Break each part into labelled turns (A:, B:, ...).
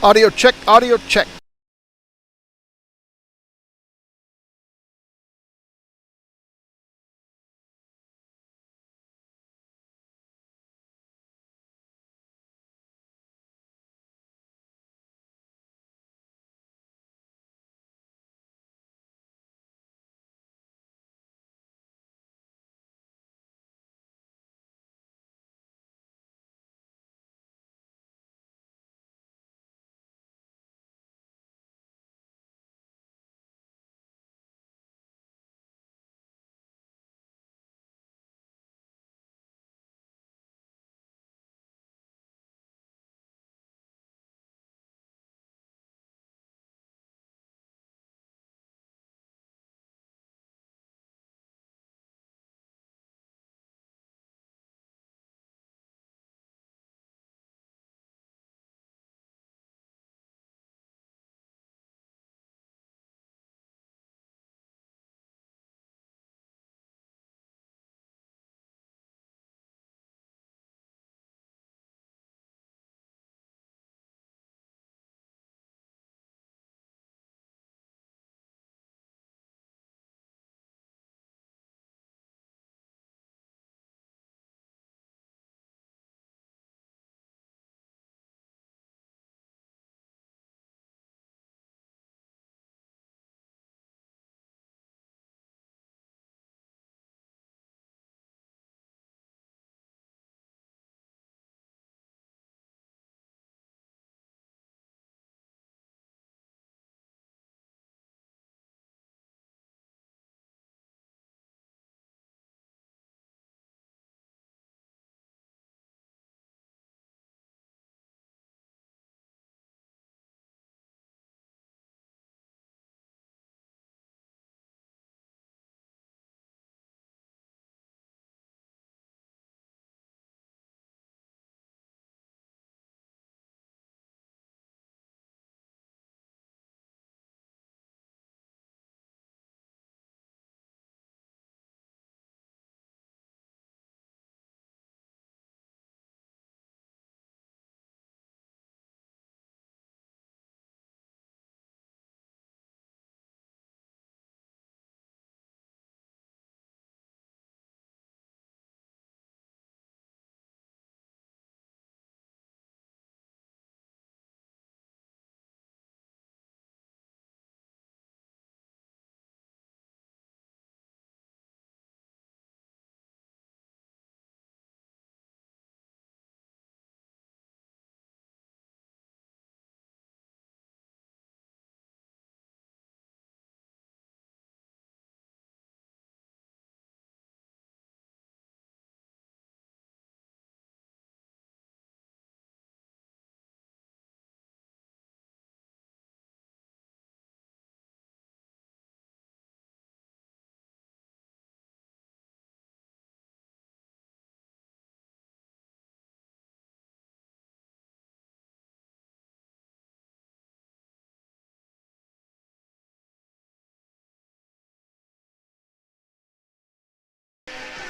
A: Audio check, audio check.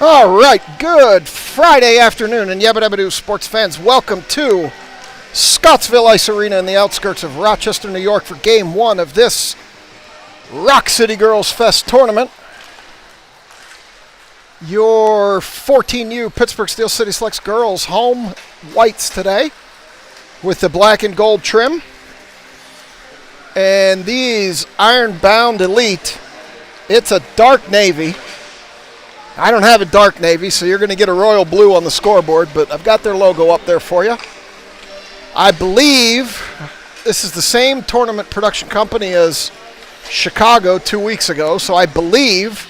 A: All right, good Friday afternoon, and Yabba Dabba Doo sports fans, welcome to Scottsville Ice Arena in the outskirts of Rochester, New York for Game 1 of this Rock City Girls Fest tournament. Your 14U Pittsburgh Steel City Selects girls home whites today with the black and gold trim. And these Ironbound Elite, it's a dark navy. I don't have a dark navy, so you're going to get a royal blue on the scoreboard, but I've got their logo up there for you. I believe this is the same tournament production company as Chicago 2 weeks ago, so I believe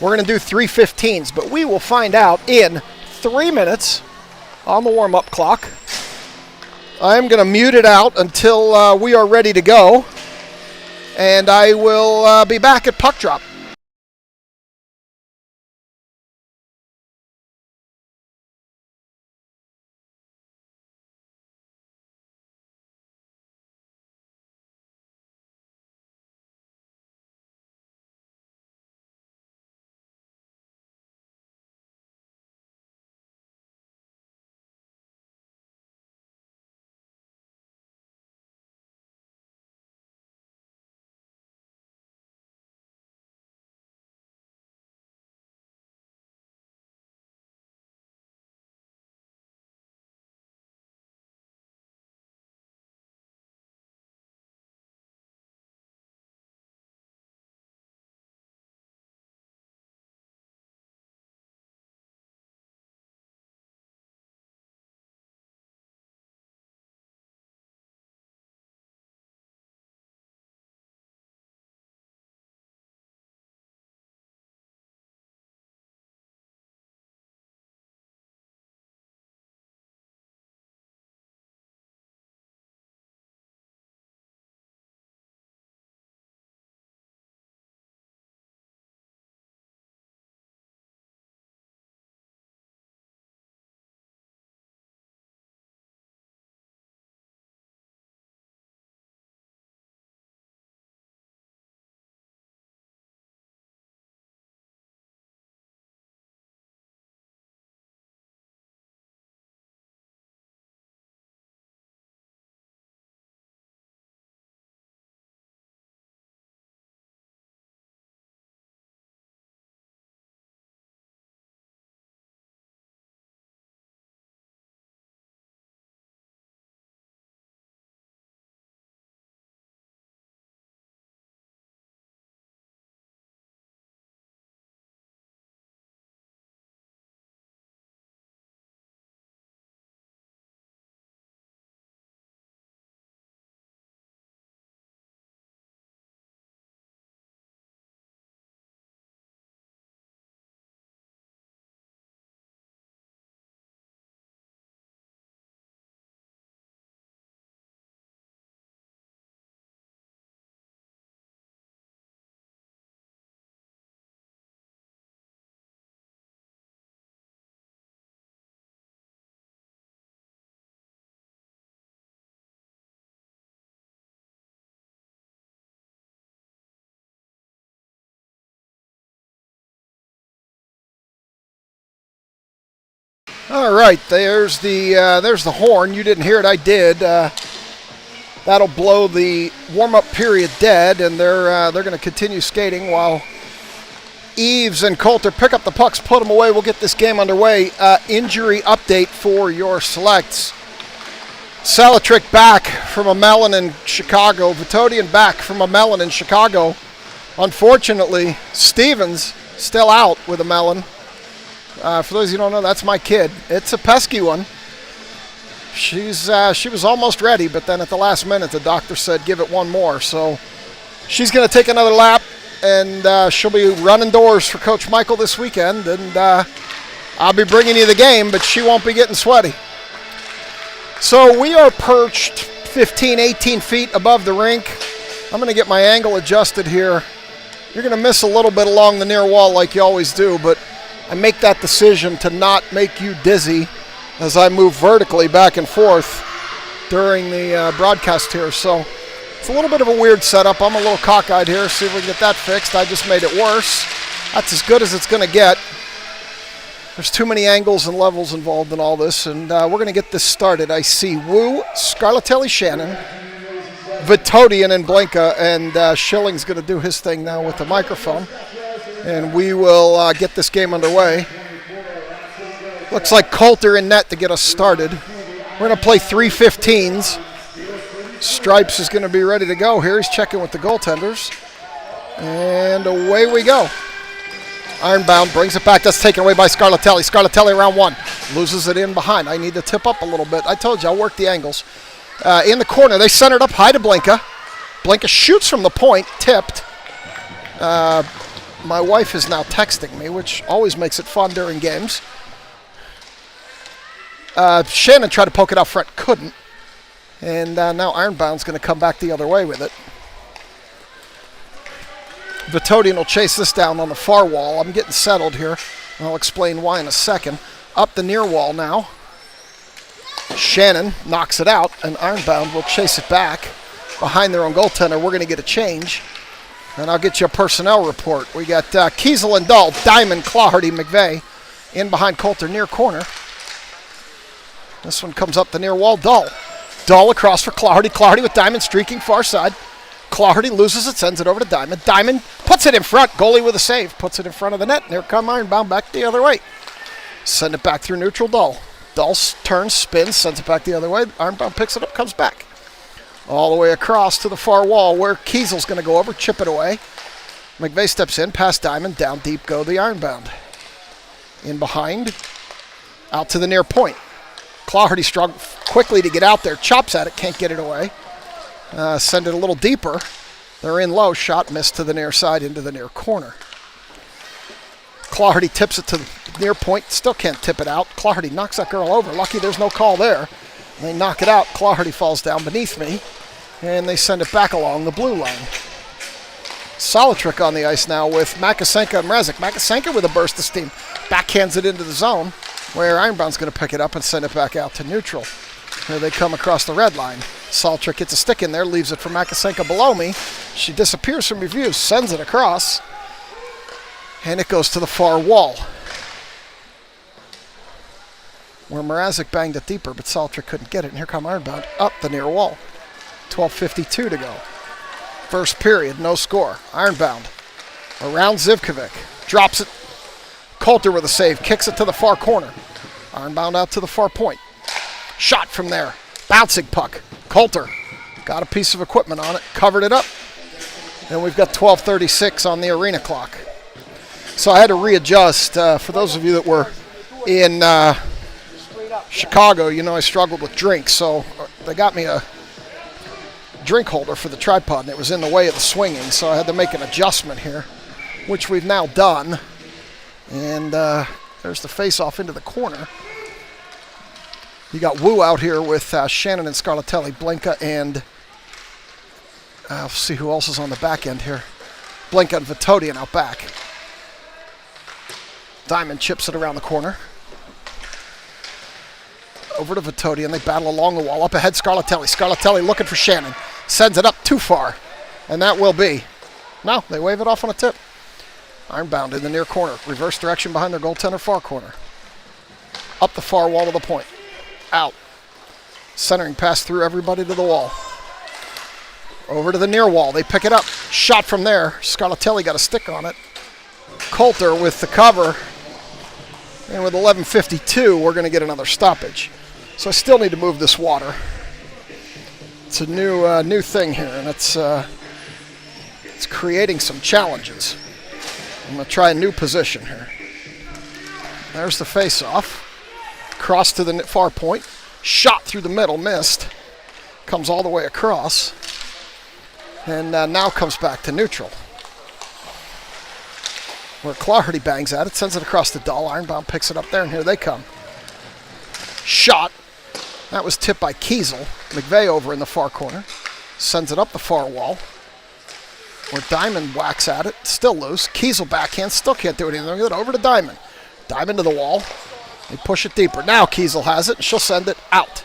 A: we're going to do 3:15s, but we will find out in 3 minutes on the warm-up clock. I'm going to mute it out until we are ready to go, and I will be back at puck drop. All right, there's the horn. You didn't hear it, I did. That'll blow the warm-up period dead, and they're going to continue skating while Eves and Coulter pick up the pucks, put them away. We'll get this game underway. Injury update for your selects. Salatrick back from a melon in Chicago. Vitodian back from a melon in Chicago. Unfortunately, Stevens still out with a melon. For those of you who don't know, that's my kid. It's a pesky one. She was almost ready, but then at the last minute, the doctor said give it one more. So she's going to take another lap, and she'll be running doors for Coach Michael this weekend. And I'll be bringing you the game, but she won't be getting sweaty. So we are perched 15, 18 feet above the rink. I'm going to get my angle adjusted here. You're going to miss a little bit along the near wall like you always do, but I make that decision to not make you dizzy as I move vertically back and forth during the broadcast here. So it's a little bit of a weird setup. I'm a little cockeyed here. See if we can get that fixed. I just made it worse. That's as good as it's going to get. There's too many angles and levels involved in all this, and we're going to get this started. I see Wu, Scarlatelli, Shannon, Vitodian, and Blinka, and Schilling's going to do his thing now with the microphone, and we will get this game underway. Looks like Coulter in net to get us started. We're going to play 3-15s. Stripes is going to be ready to go here. He's checking with the goaltenders, and away we go. Ironbound brings it back. That's taken away by Scarlatelli. Scarlatelli around one. Loses it in behind. I need to tip up a little bit. I told you, I'll work the angles. In the corner, they send it up high to Blinka. Blinka shoots from the point, tipped. My wife is now texting me, which always makes it fun during games. Shannon tried to poke it out front, couldn't. And now Ironbound's going to come back the other way with it. Vitodian will chase this down on the far wall. I'm getting settled here. I'll explain why in a second. Up the near wall now. Shannon knocks it out, and Ironbound will chase it back behind their own goaltender. We're going to get a change, and I'll get you a personnel report. We got Kiesel and Dahl, Diamond, Clawhardy, McVeigh in behind Coulter, near corner. This one comes up the near wall. Dahl across for Clawhardy. Clawhardy with Diamond streaking far side. Clawhardy loses it, sends it over to Diamond. Diamond puts it in front. Goalie with a save. Puts it in front of the net. And here come Ironbound back the other way. Send it back through neutral Dahl. Dahl turns, spins, sends it back the other way. Ironbound picks it up, comes back. All the way across to the far wall where Kiesel's going to go over, chip it away. McVeigh steps in, past Diamond, down deep go the Ironbound. In behind, out to the near point. Clawhardy struggled quickly to get out there, chops at it, can't get it away. Send it a little deeper. They're in low, shot missed to the near side into the near corner. Clawhardy tips it to the near point, still can't tip it out. Clawhardy knocks that girl over. Lucky there's no call there. They knock it out. Clawhardy falls down beneath me, and they send it back along the blue line. Salatrick on the ice now with Makasenka and Mrazek. Makasenka with a burst of steam. Backhands it into the zone, where Ironbound's going to pick it up and send it back out to neutral. Here they come across the red line. Salatrick gets a stick in there, leaves it for Makasenka below me. She disappears from your view, sends it across, and it goes to the far wall, where Mrazek banged it deeper, but Salatrick couldn't get it. And here come Ironbound up the near wall. 12:52 to go. First period, no score. Ironbound around Zivkovic. Drops it. Coulter with a save. Kicks it to the far corner. Ironbound out to the far point. Shot from there. Bouncing puck. Coulter got a piece of equipment on it. Covered it up. And we've got 12:36 on the arena clock. So I had to readjust. For those of you that were in Chicago, you know I struggled with drinks. So they got me a drink holder for the tripod, and it was in the way of the swinging. So I had to make an adjustment here, which we've now done. And there's the face-off into the corner. You got Wu out here with Shannon and Scarlatelli, Blinka, and I'll see who else is on the back end here. Blinka and Vitodian out back. Diamond chips it around the corner. Over to Vitodian. They battle along the wall. Up ahead, Scarlatelli. Scarlatelli looking for Shannon. Sends it up too far. And that will be. No, they wave it off on a tip. Ironbound in the near corner. Reverse direction behind their goaltender, far corner. Up the far wall to the point. Out. Centering pass through everybody to the wall. Over to the near wall. They pick it up. Shot from there. Scarlatelli got a stick on it. Coulter with the cover. And with 11:52, we're going to get another stoppage. So I still need to move this water. It's a new thing here, and it's creating some challenges. I'm going to try a new position here. There's the face-off. Cross to the far point. Shot through the middle, missed. Comes all the way across. And now comes back to neutral. Where Clarity bangs at it, sends it across the dull. Ironbound picks it up there, and here they come. Shot. That was tipped by Kiesel. McVeigh over in the far corner. Sends it up the far wall. Where Diamond whacks at it. Still loose. Kiesel backhand. Still can't do anything with it. Over to Diamond. Diamond to the wall. They push it deeper. Now Kiesel has it, and she'll send it out.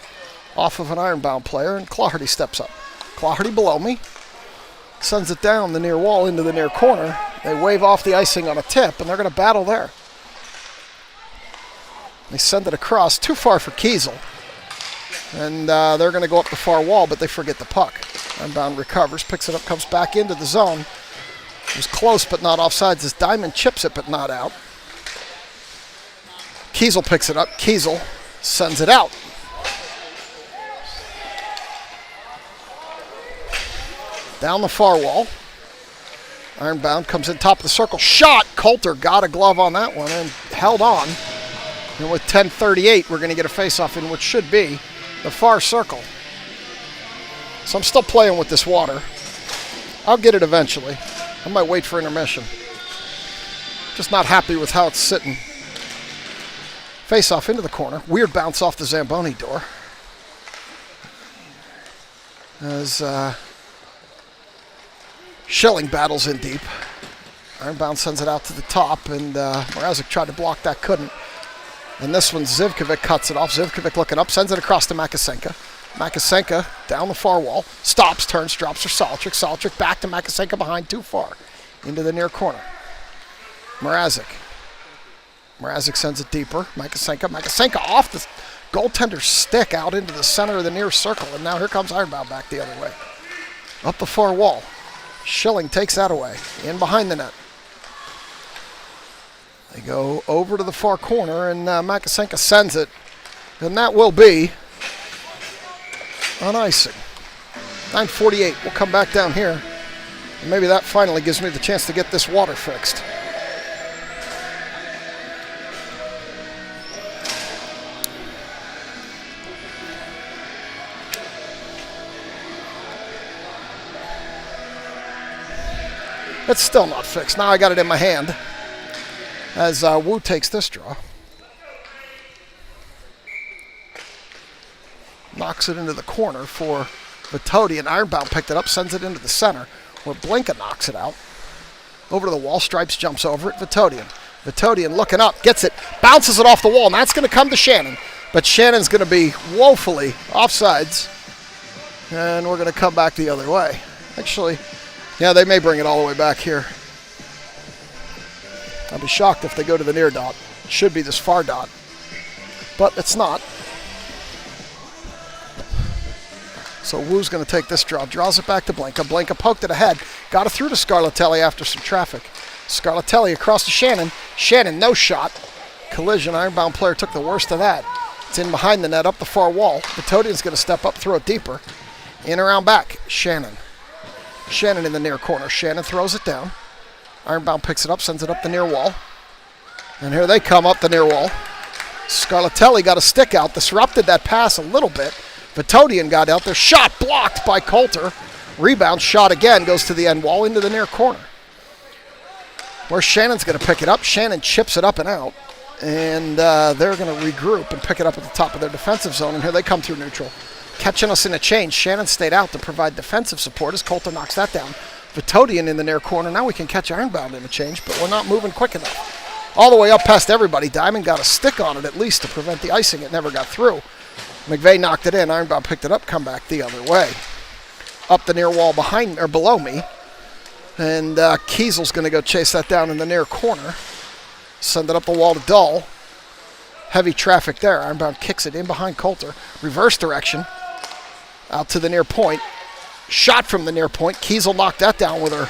A: Off of an Ironbound player, and Clarity steps up. Clarity below me. Sends it down the near wall into the near corner. They wave off the icing on a tip, and they're going to battle there. They send it across. Too far for Kiesel. And they're going to go up the far wall, but they forget the puck. Ironbound recovers, picks it up, comes back into the zone. It was close, but not offsides as Diamond chips it, but not out. Kiesel picks it up. Kiesel sends it out. Down the far wall. Ironbound comes in top of the circle. Shot! Coulter got a glove on that one and held on. And with 10:38, we're going to get a face-off in what should be the far circle. So I'm still playing with this water. I'll get it eventually. I might wait for intermission. Just not happy with how it's sitting. Face-off into the corner. Weird bounce off the Zamboni door. As Schilling battles in deep. Ironbound sends it out to the top, and Mrazek tried to block that, couldn't. And this one, Zivkovic cuts it off. Zivkovic looking up, sends it across to Makasenka. Makasenka down the far wall, stops, turns, drops for Solitrik. Solitrik back to Makasenka behind, too far. Into the near corner. Mrazek. Mrazek sends it deeper. Makasenka. Makasenka off the goaltender's stick out into the center of the near circle. And now here comes Ironbound back the other way. Up the far wall. Schilling takes that away. In behind the net. They go over to the far corner, and Makasenka sends it. And that will be on icing. 9:48. We'll come back down here. And maybe that finally gives me the chance to get this water fixed. It's still not fixed. Now I got it in my hand as Wu takes this draw. Knocks it into the corner for Vitodian. Ironbound picked it up, sends it into the center where Blinka knocks it out. Over to the wall. Stripes jumps over it. Vitodian. Vitodian looking up. Gets it. Bounces it off the wall. And that's going to come to Shannon. But Shannon's going to be woefully offsides. And we're going to come back the other way. Actually, yeah, they may bring it all the way back here. I'll be shocked if they go to the near dot. It should be this far dot. But it's not. So Wu's going to take this draw. Draws it back to Blinka. Blinka poked it ahead. Got it through to Scarlatelli after some traffic. Scarlatelli across to Shannon. Shannon, no shot. Collision. Ironbound player took the worst of that. It's in behind the net, up the far wall. Vitodian's going to step up, throw it deeper. In around back. Shannon. Shannon in the near corner. Shannon throws it down. Ironbound picks it up, sends it up the near wall. And here they come up the near wall. Scarlatelli got a stick out, disrupted that pass a little bit. Vitodian got out there. Shot blocked by Coulter. Rebound, shot again, goes to the end wall into the near corner. Where Shannon's going to pick it up. Shannon chips it up and out. And they're going to regroup and pick it up at the top of their defensive zone. And here they come through neutral. Catching us in a change. Shannon stayed out to provide defensive support as Coulter knocks that down. Vitodian in the near corner. Now we can catch Ironbound in a change, but we're not moving quick enough. All the way up past everybody. Diamond got a stick on it at least to prevent the icing. It never got through. McVeigh knocked it in. Ironbound picked it up, come back the other way. Up the near wall behind or below me. And Kiesel's going to go chase that down in the near corner. Send it up the wall to Dull. Heavy traffic there. Ironbound kicks it in behind Coulter. Reverse direction. Out to the near point. Shot from the near point. Kiesel knocked that down with her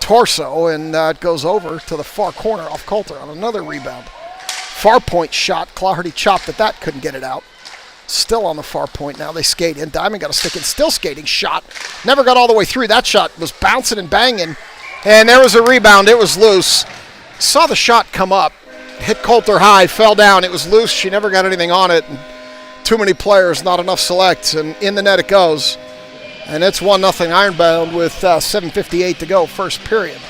A: torso, and it goes over to the far corner off Coulter on another rebound. Far point shot. Clardy chopped at that, couldn't get it out. Still on the far point now. They skate in. Diamond got a stick in. Still skating. Shot. Never got all the way through. That shot was bouncing and banging. And there was a rebound. It was loose. Saw the shot come up. Hit Coulter high. Fell down. It was loose. She never got anything on it. And too many players. Not enough selects. And in the net it goes. And it's 1-0 Ironbound with 7:58 to go. First period.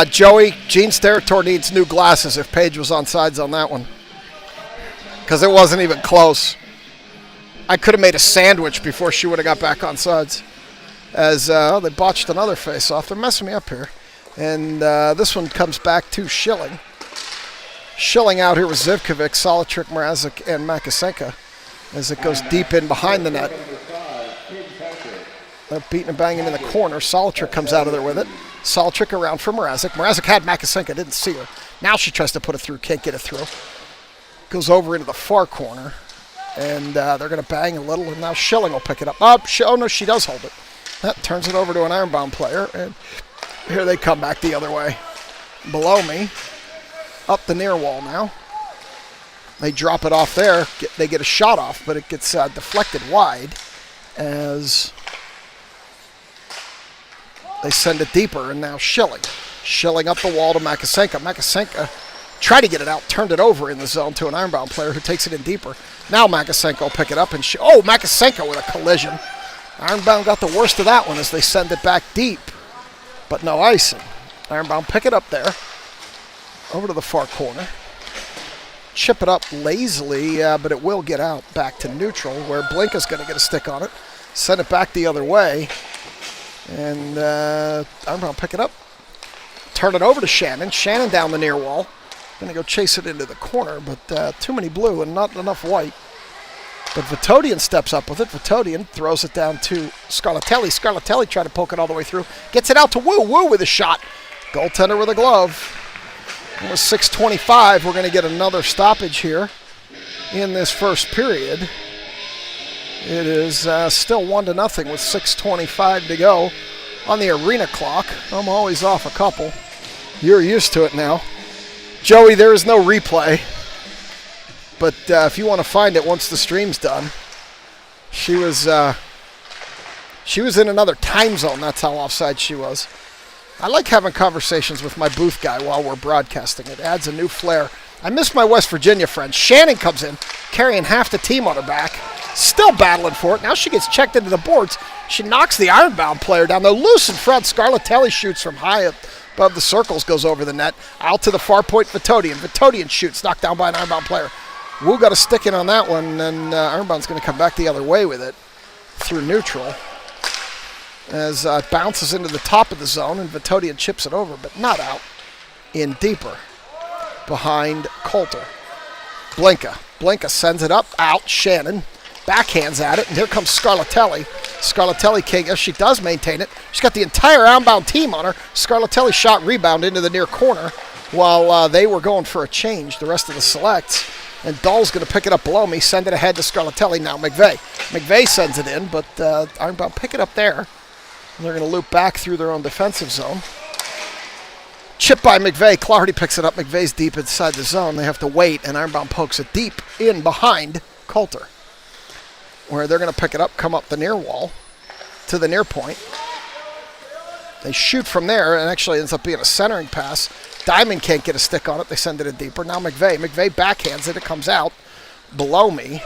A: Joey, Gene Sterator needs new glasses if Paige was on sides on that one. Because it wasn't even close. I could have made a sandwich before she would have got back on sides. As they botched another face-off. They're messing me up here. And this one comes back to Schilling. Schilling out here with Zivkovic, Solitrik, Mrazek, and Makasenka. As it goes deep in behind the net. They're beating and banging in the corner. Solitrik comes out of there with it. Solitrik around for Mrazek. Mrazek had Makasenka, didn't see her. Now she tries to put it through, can't get it through. Goes over into the far corner. And they're going to bang a little, and now Schilling will pick it up. Oh, no, she does hold it. That turns it over to an Ironbound player, and here they come back the other way. Below me. Up the near wall now. They drop it off there. They get a shot off, but it gets deflected wide as they send it deeper, and now Schilling. Schilling up the wall to Makasenka. Makasenka tried to get it out, turned it over in the zone to an Ironbound player who takes it in deeper. Now Makasenka will pick it up, and Makasenka with a collision. Ironbound got the worst of that one as they send it back deep, but no icing. Ironbound pick it up there, over to the far corner. Chip it up lazily, but it will get out back to neutral, where Blinka's going to get a stick on it. Send it back the other way, and Ironbound pick it up. Turn it over to Shannon. Shannon down the near wall. Going to go chase it into the corner, but too many blue and not enough white. But Vitodian steps up with it. Vitodian throws it down to Scarlatelli. Scarlatelli tried to poke it all the way through. Gets it out to Wu. Wu with a shot. Goaltender with a glove. It was 6:25. We're going to get another stoppage here in this first period. It is still 1-0 with 6:25 to go on the arena clock. I'm always off a couple. You're used to it now. Joey, there is no replay. But if you want to find it once the stream's done, she was in another time zone. That's how offside she was. I like having conversations with my booth guy while we're broadcasting. It adds a new flair. I miss my West Virginia friends. Shannon comes in, carrying half the team on her back, still battling for it. Now she gets checked into the boards. She knocks the Ironbound player down. They're loose in front. Scarlatelli shoots from high up above the circles, goes over the net. Out to the far point, Vitodian. Vitodian shoots, knocked down by an Ironbound player. Wu got a stick in on that one, and Ironbound's going to come back the other way with it through neutral. As it bounces into the top of the zone, and Vitodian chips it over, but not out. In deeper, behind Coulter. Blinka. Blinka sends it up, out. Shannon backhands at it, and here comes Scarlatelli. Scarlatelli king, if she does maintain it, she's got the entire Ironbound team on her. Scarlatelli shot rebound into the near corner while they were going for a change, the rest of the selects. And Dahl's going to pick it up below me, send it ahead to Scarlatelli. Now McVeigh. McVeigh sends it in, but Ironbound pick it up there. And they're going to loop back through their own defensive zone. Chip by McVeigh. Clardy picks it up. McVeigh's deep inside the zone. They have to wait, and Ironbound pokes it deep in behind Coulter, where they're going to pick it up, come up the near wall to the near point. They shoot from there, and actually ends up being a centering pass. Diamond can't get a stick on it. They send it in deeper. Now McVeigh. McVeigh backhands it. It comes out below me.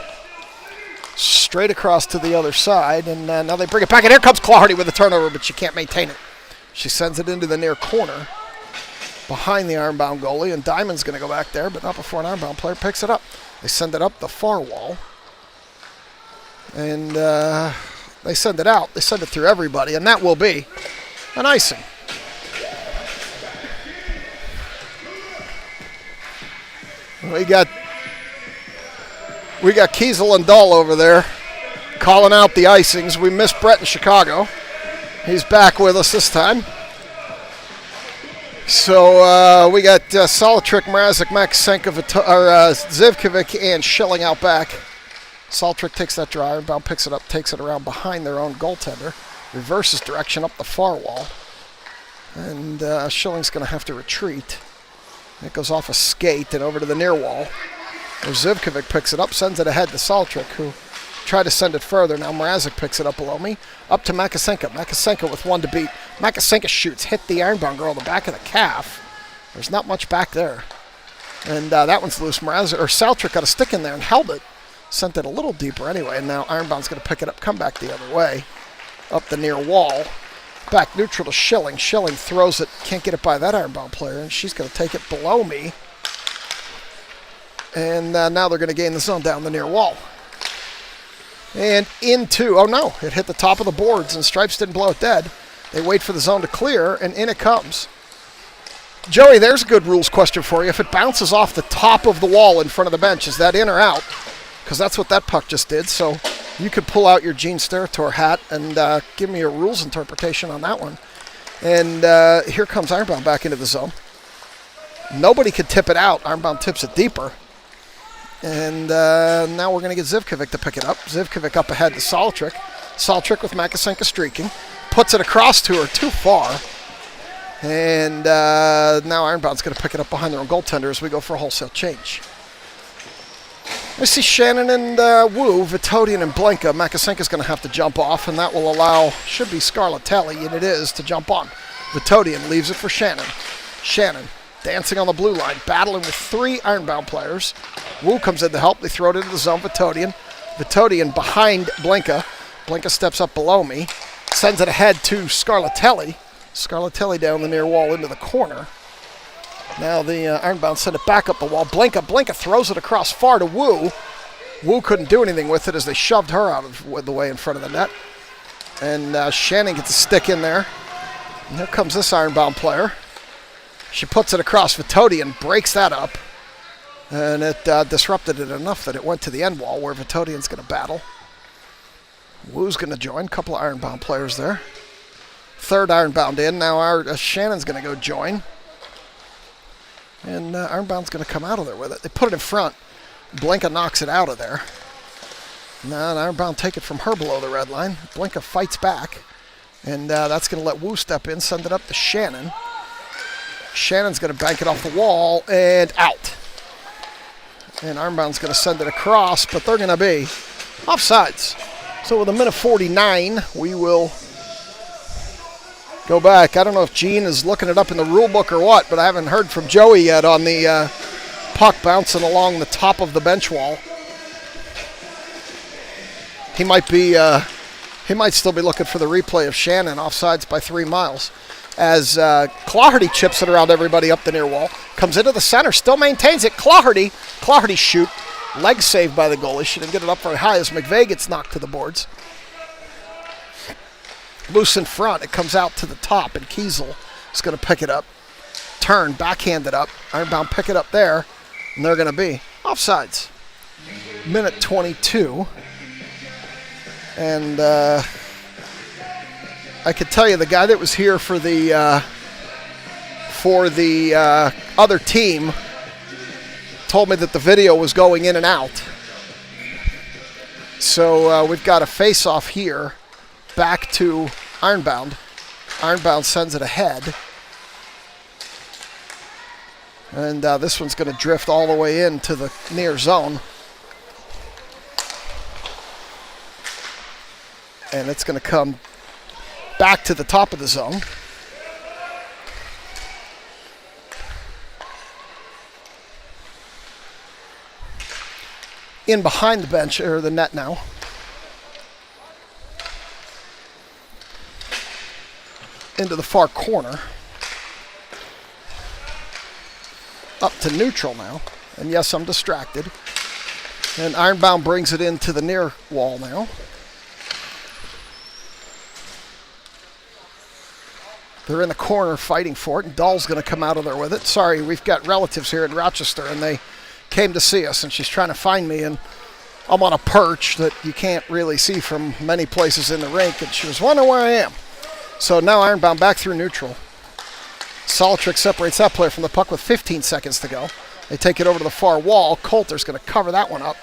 A: Straight across to the other side. And now they bring it back. And here comes Clardy with a turnover, but she can't maintain it. She sends it into the near corner behind the Ironbound goalie. And Diamond's going to go back there, but not before an Ironbound player picks it up. They send it up the far wall. And they send it out. They send it through everybody. And that will be an icing. We got Kiesel and Dahl over there calling out the icings. We missed Brett in Chicago. He's back with us this time. So we got Solitrik, Mrazek, Makasenko, Zivkovic, and Schilling out back. Solitrik takes that draw. Ironbound picks it up, takes it around behind their own goaltender. Reverses direction up the far wall. And Schilling's going to have to retreat. It goes off a skate and over to the near wall. Where Zivkovic picks it up, sends it ahead to Solitrik, who tried to send it further. Now Mrazek picks it up below me. Up to Makasenko. Makasenko with one to beat. Makasenko shoots, hit the Ironbound girl in the back of the calf. There's not much back there. And that one's loose. Solitrik got a stick in there and held it. Sent it a little deeper anyway. And now Ironbound's going to pick it up, come back the other way. Up the near wall. Back neutral to Schilling. Schilling throws it, can't get it by that Ironbound player, and she's going to take it below me. And now they're going to gain the zone down the near wall. And into, oh no, it hit the top of the boards, and Stripes didn't blow it dead. They wait for the zone to clear, and in it comes. Joey, there's a good rules question for you. If it bounces off the top of the wall in front of the bench, is that in or out? Because that's what that puck just did, so you could pull out your Gene Steratore hat and give me a rules interpretation on that one. And here comes Ironbound back into the zone. Nobody could tip it out. Ironbound tips it deeper. And now we're going to get Zivkovic to pick it up. Zivkovic up ahead to Solitrik. Solitrik with Makasenko streaking. Puts it across to her too far. And now Ironbound's going to pick it up behind their own goaltender as we go for a wholesale change. We see Shannon and Wu, Vitodian and Blanka. Makasenko's going to have to jump off, and that will allow, should be Scarlatelli, and it is, to jump on. Vitodian leaves it for Shannon. Shannon dancing on the blue line, battling with three Ironbound players. Wu comes in to help. They throw it into the zone. Vitodian. Vitodian behind Blanka. Blanka steps up below me. Sends it ahead to Scarlatelli. Scarlatelli down the near wall into the corner. Now the Ironbound send it back up the wall. Blanka throws it across far to Wu. Wu couldn't do anything with it as they shoved her out of the way in front of the net. And Shannon gets a stick in there. And here comes this Ironbound player. She puts it across Vitodian, breaks that up. And it disrupted it enough that it went to the end wall where Vitodian's going to battle. Wu's going to join. A couple of Ironbound players there. Third Ironbound in. Now Shannon's going to go join. And Ironbound's going to come out of there with it. They put it in front. Blanka knocks it out of there. Now Ironbound take it from her below the red line. Blanka fights back. And that's going to let Wu step in, send it up to Shannon. Shannon's going to bank it off the wall and out. And Ironbound's going to send it across, but they're going to be offsides. So with a minute 49, we will go back. I don't know if Gene is looking it up in the rule book or what, but I haven't heard from Joey yet on the puck bouncing along the top of the bench wall. He might still be looking for the replay of Shannon offsides by 3 miles. As Claherty chips it around everybody up the near wall. Comes into the center, still maintains it. Claherty shoot. Leg saved by the goalie. She didn't get it up very high as McVeigh gets knocked to the boards. Loose in front. It comes out to the top, and Kiesel is going to pick it up. Turn, backhand it up. Ironbound pick it up there, and they're going to be offsides. Minute 22. And I could tell you the guy that was here for the other team told me that the video was going in and out. So we've got a face-off here back to Ironbound. Ironbound sends it ahead. And this one's going to drift all the way into the near zone. And it's going to come back to the top of the zone. In behind the bench, or the net now. Into the far corner. Up to neutral now. And yes, I'm distracted. And Ironbound brings it into the near wall now. They're in the corner fighting for it, and Dahl's going to come out of there with it. Sorry, we've got relatives here in Rochester, and they came to see us, and she's trying to find me, and I'm on a perch that you can't really see from many places in the rink, and she was wondering where I am. So now Ironbound back through neutral. Solitrix separates that player from the puck with 15 seconds to go. They take it over to the far wall. Coulter's going to cover that one up.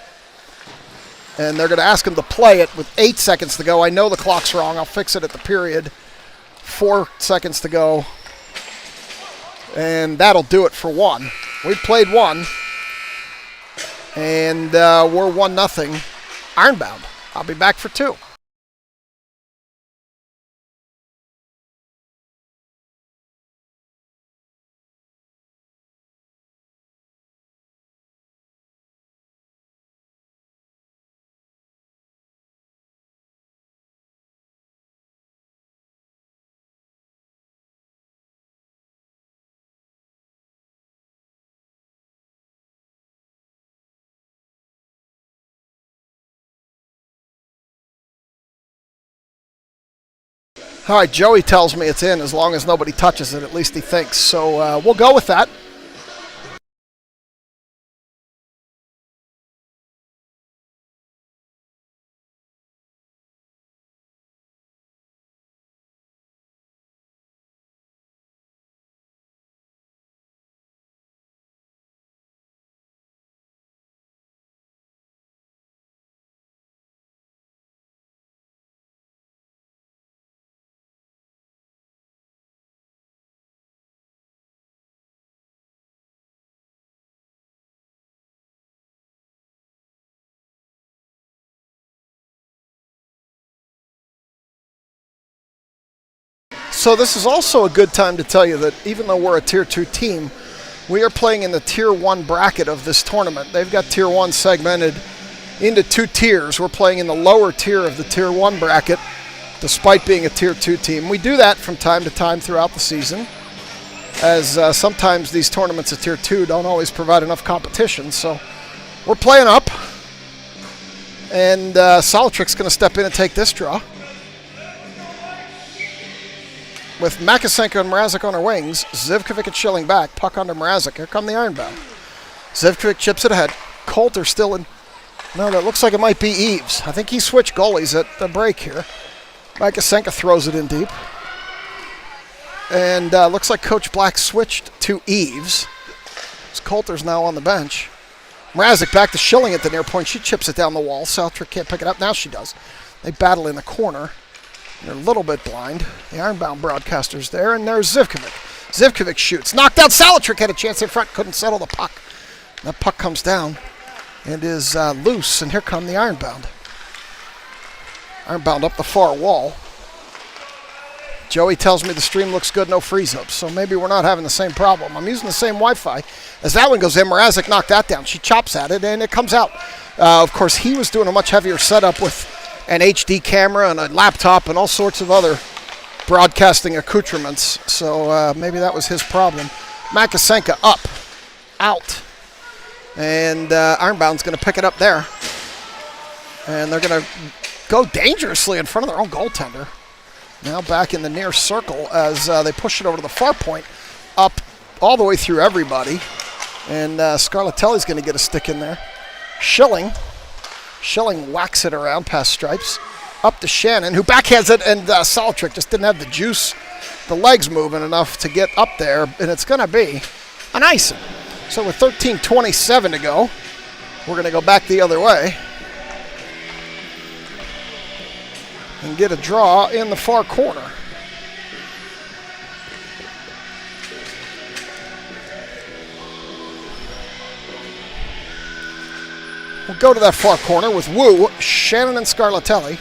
A: And they're going to ask him to play it with 8 seconds to go. I know the clock's wrong. I'll fix it at the period. 4 seconds to go. And that'll do it for one. We played one. And we're 1-0 Ironbound. I'll be back for two. All right, Joey tells me it's in as long as nobody touches it, at least he thinks. So we'll go with that. So this is also a good time to tell you that even though we're a Tier 2 team, we are playing in the Tier 1 bracket of this tournament. They've got Tier 1 segmented into 2 tiers. We're playing in the lower tier of the Tier 1 bracket, despite being a Tier 2 team. We do that from time to time throughout the season, as sometimes these tournaments at Tier 2 don't always provide enough competition. So we're playing up, and Solitrix going to step in and take this draw. With Makasenko and Mrazek on our wings, Zivkovic and Schilling back, puck under Mrazek. Here come the Ironbound. Zivkovic chips it ahead. Coulter still in. No, that looks like it might be Eves. I think he switched goalies at the break here. Makasenko throws it in deep. And looks like Coach Black switched to Eves. Coulter's now on the bench. Mrazek back to Schilling at the near point. She chips it down the wall. Southtrick can't pick it up. Now she does. They battle in the corner. They're a little bit blind. The Ironbound broadcaster's there, and there's Zivkovic. Zivkovic shoots. Knocked out. Solitrix had a chance in front. Couldn't settle the puck. That puck comes down and is loose, and here come the Ironbound. Ironbound up the far wall. Joey tells me the stream looks good, no freeze-ups, so maybe we're not having the same problem. I'm using the same Wi-Fi. As that one goes in, Mrazek knocked that down. She chops at it, and it comes out. Of course, he was doing a much heavier setup with an HD camera and a laptop and all sorts of other broadcasting accoutrements. So maybe that was his problem. Makasenko up, out. And Ironbound's going to pick it up there. And they're going to go dangerously in front of their own goaltender. Now back in the near circle as they push it over to the far point. Up all the way through everybody. And Scarlatelli's going to get a stick in there. Schilling whacks it around past Stripes. Up to Shannon, who backhands it, and Solitrix just didn't have the juice, the legs moving enough to get up there, and it's going to be an icing. So with 13:27 to go, we're going to go back the other way and get a draw in the far corner. We'll go to that far corner with Wu, Shannon, and Scarlatelli.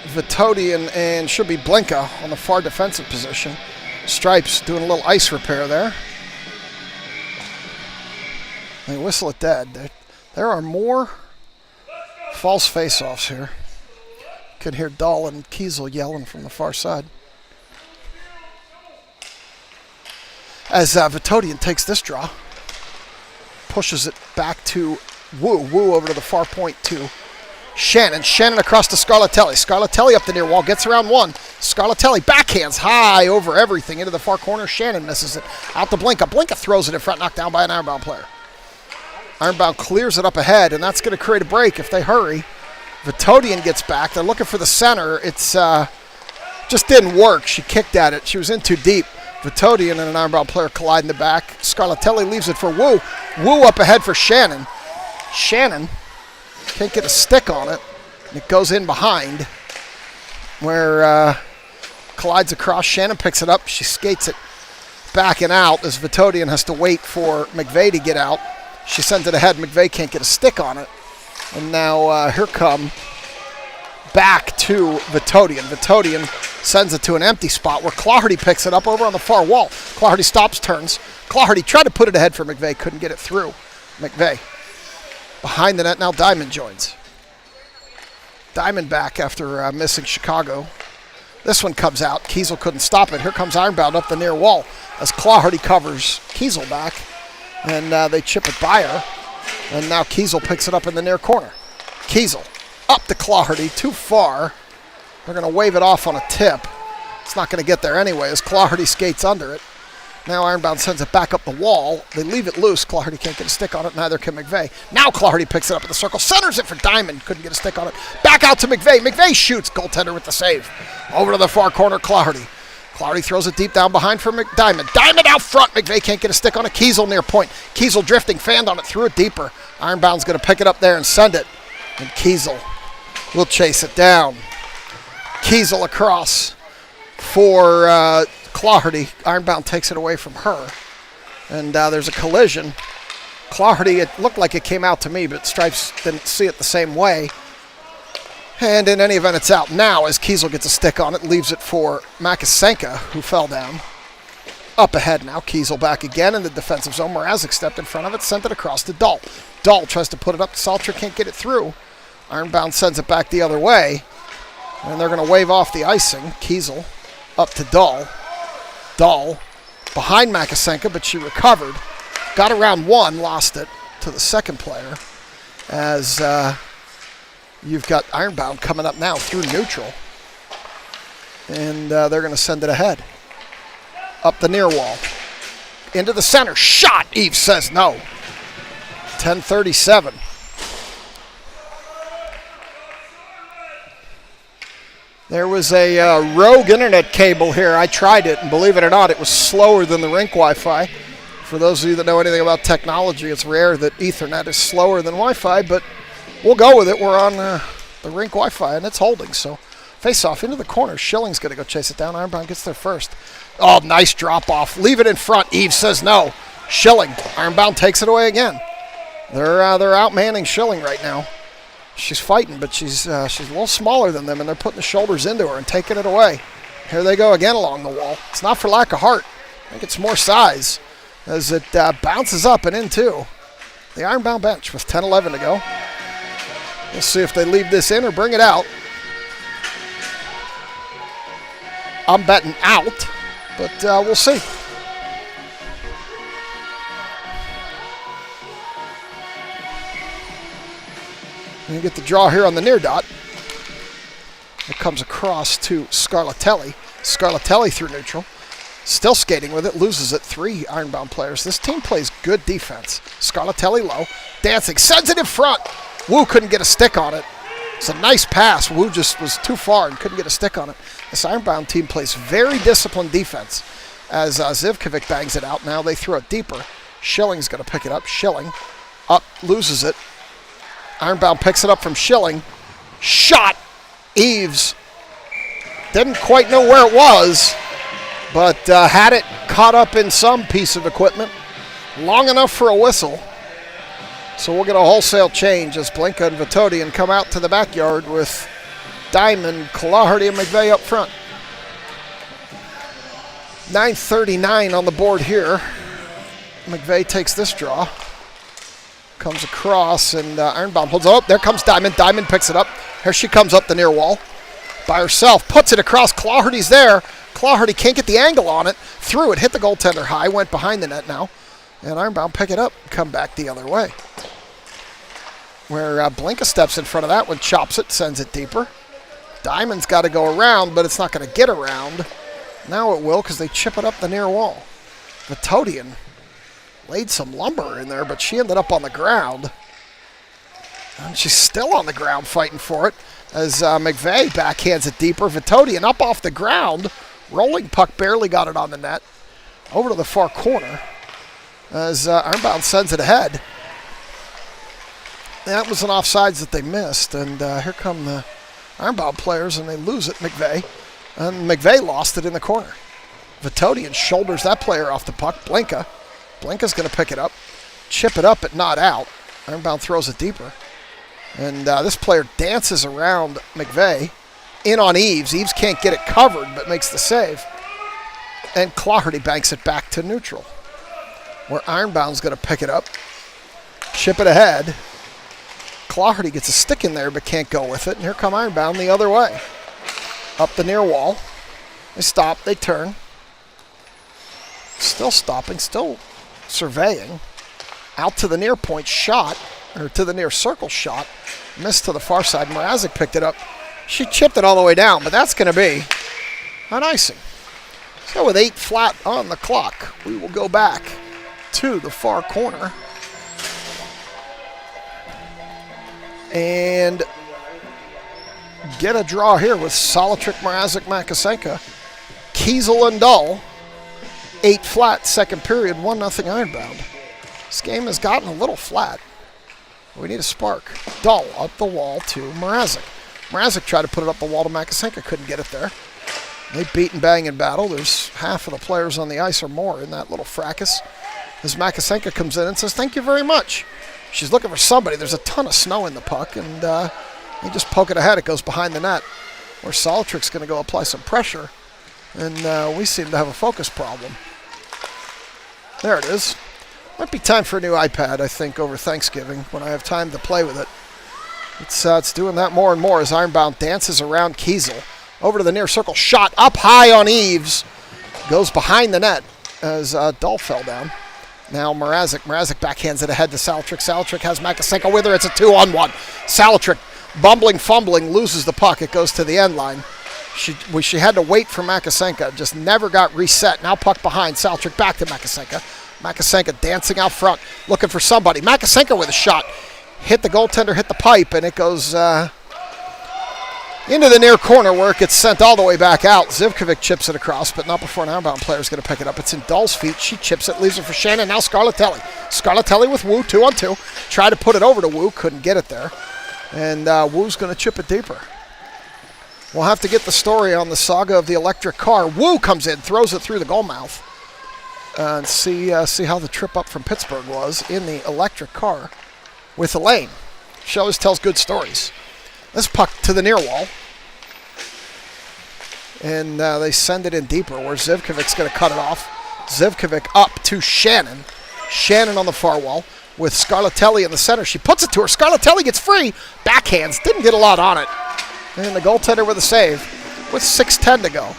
A: Vitodian and should be Blinka on the far defensive position. Stripes doing a little ice repair there. They whistle it dead. There are more false face-offs here. You can hear Dahl and Kiesel yelling from the far side. As Vitodian takes this draw, pushes it back to Wu over to the far point to Shannon. Shannon across to Scarlatelli. Scarlatelli up the near wall, gets around one. Scarlatelli backhands high over everything into the far corner. Shannon misses it. Out to Blinka. Blinka throws it in front, knocked down by an Ironbound player. Ironbound clears it up ahead, and that's going to create a break if they hurry. Vitodian gets back. They're looking for the center. It's Just didn't work. She kicked at it. She was in too deep. Vitodian and an Ironbound player collide in the back. Scarlatelli leaves it for Wu. Wu up ahead for Shannon. Shannon can't get a stick on it. And it goes in behind where collides across. Shannon picks it up. She skates it back and out as Vitodian has to wait for McVeigh to get out. She sends it ahead. McVeigh can't get a stick on it. And now here come back to Vitodian. Vitodian sends it to an empty spot where Claherty picks it up over on the far wall. Claherty stops, turns. Claherty tried to put it ahead for McVeigh, couldn't get it through. McVeigh behind the net, now Diamond joins. Diamond back after missing Chicago. This one comes out. Kiesel couldn't stop it. Here comes Ironbound up the near wall as Claherty covers Kiesel back. And they chip it by her. And now Kiesel picks it up in the near corner. Kiesel up to Claherty, too far. They're going to wave it off on a tip. It's not going to get there anyway as Claherty skates under it. Now Ironbound sends it back up the wall. They leave it loose. Claherty can't get a stick on it. Neither can McVeigh. Now Claherty picks it up in the circle. Centers it for Diamond. Couldn't get a stick on it. Back out to McVeigh. McVeigh shoots. Goaltender with the save. Over to the far corner, Claherty. Claherty throws it deep down behind for Diamond. Diamond out front. McVeigh can't get a stick on it. Kiesel near point. Kiesel drifting. Fanned on it. Threw it deeper. Ironbound's going to pick it up there and send it. And Kiesel will chase it down. Kiesel across for Claherty. Ironbound takes it away from her. And there's a collision. Claherty, it looked like it came out to me, but Stripes didn't see it the same way. And in any event, it's out now as Kiesel gets a stick on it, leaves it for Makasenka, who fell down. Up ahead now, Kiesel back again in the defensive zone. Mrazek stepped in front of it, sent it across to Dahl. Dahl tries to put it up. Salter can't get it through. Ironbound sends it back the other way. And they're going to wave off the icing. Kiesel up to Dahl. Dahl behind Makasenka, but she recovered. Got around one, lost it to the second player. As you've got Ironbound coming up now through neutral. And they're going to send it ahead. Up the near wall. Into the center. Shot! Eves says no. 10:37. There was a rogue internet cable here. I tried it, and believe it or not, it was slower than the rink Wi-Fi. For those of you that know anything about technology, it's rare that Ethernet is slower than Wi-Fi, but we'll go with it. We're on the rink Wi-Fi, and it's holding. So face-off into the corner. Schilling's going to go chase it down. Ironbound gets there first. Oh, nice drop-off. Leave it in front. Eves says no. Schilling. Ironbound takes it away again. They're outmanning Schilling right now. She's fighting, but she's a little smaller than them, and they're putting the shoulders into her and taking it away. Here they go again along the wall. It's not for lack of heart. I think it's more size as it bounces up and into the Ironbound bench with 10:11 to go. We'll see if they leave this in or bring it out. I'm betting out, but we'll see. And you get the draw here on the near dot. It comes across to Scarlatelli. Scarlatelli through neutral. Still skating with it. Loses it. 3 Ironbound players. This team plays good defense. Scarlatelli low. Dancing. Sends it in front. Wu couldn't get a stick on it. It's a nice pass. Wu just was too far and couldn't get a stick on it. This Ironbound team plays very disciplined defense. As Zivkovic bangs it out. Now they throw it deeper. Schilling's going to pick it up. Schilling up. Loses it. Ironbound picks it up from Schilling. Shot. Eves didn't quite know where it was, but had it caught up in some piece of equipment long enough for a whistle. So we'll get a wholesale change as Blinka and Vitodian come out to the backyard with Diamond, Claherty, and McVeigh up front. 9:39 on the board here. McVeigh takes this draw. Comes across, and Ironbound holds it up. There comes Diamond. Diamond picks it up. Here she comes up the near wall by herself. Puts it across. Claherty's there. Claherty can't get the angle on it. Threw it. Hit the goaltender high. Went behind the net now. And Ironbound pick it up. Come back the other way. Where Blinka steps in front of that one. Chops it. Sends it deeper. Diamond's got to go around, but it's not going to get around. Now it will because they chip it up the near wall. Vitodian laid some lumber in there, but she ended up on the ground. And she's still on the ground fighting for it. as McVeigh backhands it deeper. Vitodian up off the ground. Rolling puck, barely got it on the net. Over to the far corner as Ironbound sends it ahead. That was an offsides that they missed, and here come the Ironbound players, and they lose it, McVeigh. And McVeigh lost it in the corner. Vitodian shoulders that player off the puck. Blinka's going to pick it up, chip it up, but not out. Ironbound throws it deeper. And this player dances around McVeigh. In on Eves. Eves can't get it covered, but makes the save. And Claherty banks it back to neutral, where Ironbound's going to pick it up, chip it ahead. Claherty gets a stick in there, but can't go with it. And here come Ironbound the other way. Up the near wall. They stop, they turn. Still stopping, still surveying. Out to the near point shot, or to the near circle shot. Missed to the far side. Mrazek picked it up. She chipped it all the way down, but that's going to be an icing. So with 8 flat on the clock, we will go back to the far corner. And get a draw here with Solitric, Mrazek, Makasenka. Kiesel and Dull. 8 flat, second period, 1-0 Ironbound. This game has gotten a little flat. We need a spark. Dull up the wall to Mrazek. Mrazek tried to put it up the wall to Makasenka, couldn't get it there. They beat and bang in battle. There's half of the players on the ice or more in that little fracas. As Makasenka comes in and says, "Thank you very much." She's looking for somebody. There's a ton of snow in the puck, and they just poke it ahead. It goes behind the net, where Solitric's going to go apply some pressure, and we seem to have a focus problem. There it is. Might be time for a new iPad, I think, over Thanksgiving, when I have time to play with it. It's doing that more and more as Ironbound dances around Kiesel. Over to the near circle. Shot up high on Eves. Goes behind the net as Dull fell down. Now Mrazek backhands it ahead to Solitric. Solitric has Makasenka with her. It's a 2-on-1. Solitric, bumbling, fumbling, loses the puck. It goes to the end line. She had to wait for Makasenka. Just never got reset. Now puck behind. Solitric back to Makasenka. Makasenka dancing out front, looking for somebody. Makasenka with a shot. Hit the goaltender, hit the pipe, and it goes into the near corner where it gets sent all the way back out. Zivkovic chips it across, but not before an Ironbound player is going to pick it up. It's in Dull's feet. She chips it, leaves it for Shannon. Now Scarlatelli. Scarlatelli with Wu, 2-on-2. Tried to put it over to Wu, couldn't get it there. And Wu's going to chip it deeper. We'll have to get the story on the saga of the electric car. Wu comes in, throws it through the goal mouth. And see how the trip up from Pittsburgh was in the electric car with Elaine. She always tells good stories. This puck to the near wall. And they send it in deeper where Zivkovic's going to cut it off. Zivkovic up to Shannon. Shannon on the far wall with Scarlatelli in the center. She puts it to her. Scarlatelli gets free. Backhands. Didn't get a lot on it. And the goaltender with a save with 6:10 to go.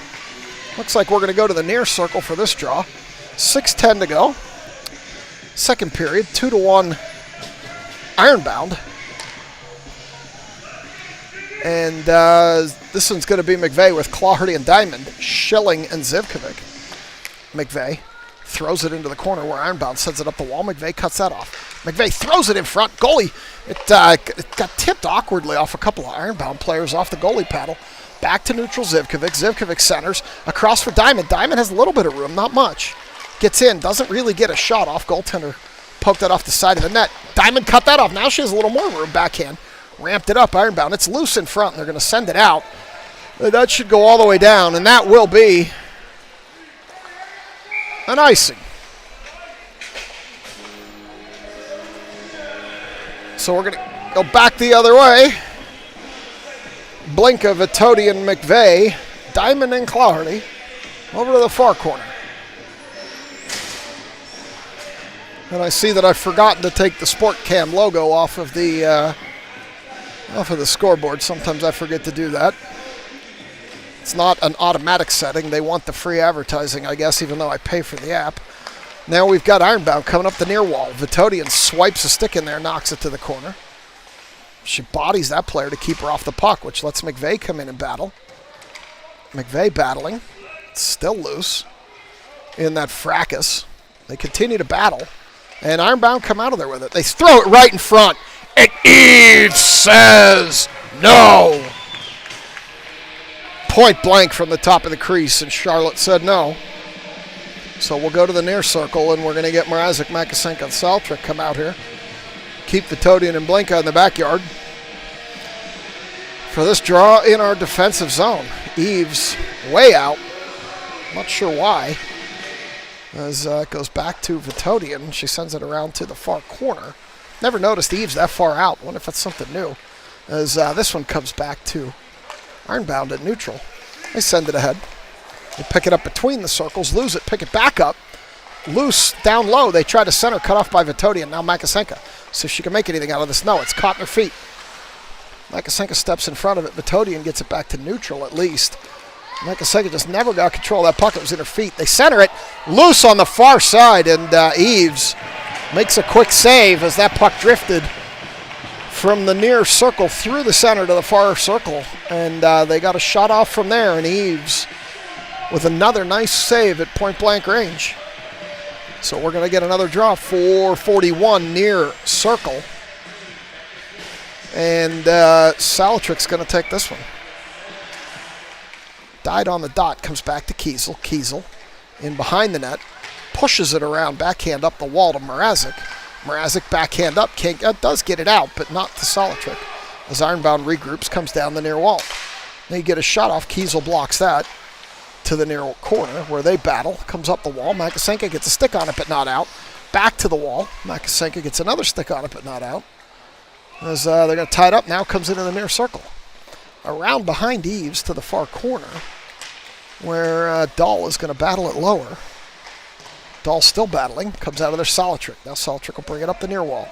A: Looks like we're going to go to the near circle for this draw. 6:10 to go. Second period, 2-1 Ironbound. And this one's going to be McVeigh with Claherty and Diamond, Schilling and Zivkovic. McVeigh throws it into the corner where Ironbound sends it up the wall. McVeigh cuts that off. McVeigh throws it in front. Goalie, it got tipped awkwardly off a couple of Ironbound players off the goalie paddle. Back to neutral Zivkovic. Zivkovic centers. Across for Diamond. Diamond has a little bit of room, not much. Gets in, doesn't really get a shot off. Goaltender poked that off the side of the net. Diamond cut that off. Now she has a little more room. Backhand. Ramped it up. Ironbound. It's loose in front, and they're going to send it out. That should go all the way down, and that will be an icing. So we're going to go back the other way. Blinka, Vitodi, and McVeigh. Diamond and Claherty over to the far corner. And I see that I've forgotten to take the Sport Cam logo off of the scoreboard. Sometimes I forget to do that. It's not an automatic setting. They want the free advertising, I guess, even though I pay for the app. Now we've got Ironbound coming up the near wall. Vitodian swipes a stick in there, knocks it to the corner. She bodies that player to keep her off the puck, which lets McVeigh come in and battle. McVeigh battling. It's still loose in that fracas. They continue to battle. And Ironbound come out of there with it. They throw it right in front. And Eve says no. point blank from the top of the crease, and Charlotte said no. So we'll go to the near circle, and we're going to get Mrazek, Makasenko, and Saltrik come out here. Keep Vitodian and Blinka in the backyard for this draw in our defensive zone. Eves way out. Not sure why. As it goes back to Vitodian. She sends it around to the far corner. Never noticed Eves that far out. Wonder if that's something new. As this one comes back to Ironbound at neutral. They send it ahead. They pick it up between the circles, lose it, pick it back up. Loose, down low. They try to center, cut off by Vitodian. Now Makasenko. See if she can make anything out of this. No, it's caught in her feet. Makasenko steps in front of it. Vitodian gets it back to neutral at least. Makasenko just never got control of that puck. It was in her feet. They center it loose on the far side, and Eves makes a quick save as that puck drifted from the near circle through the center to the far circle, and they got a shot off from there, and Eves with another nice save at point-blank range. So we're going to get another draw, 441 near circle, and Salatrik's going to take this one. Died on the dot, comes back to Kiesel. Kiesel in behind the net, pushes it around, backhand up the wall to Mrazek. Mrazek backhand up, does get it out, but not to Salatrick. As Ironbound regroups, comes down the near wall. They get a shot off, Kiesel blocks that to the near corner where they battle. Comes up the wall, Makasenko gets a stick on it but not out. Back to the wall, Makasenko gets another stick on it but not out. As they're going to tie it up, now comes into the near circle. Around behind Eves to the far corner where Dahl is going to battle it lower. Dahl still battling, comes out of there Salatrick. Now Salatrick will bring it up the near wall.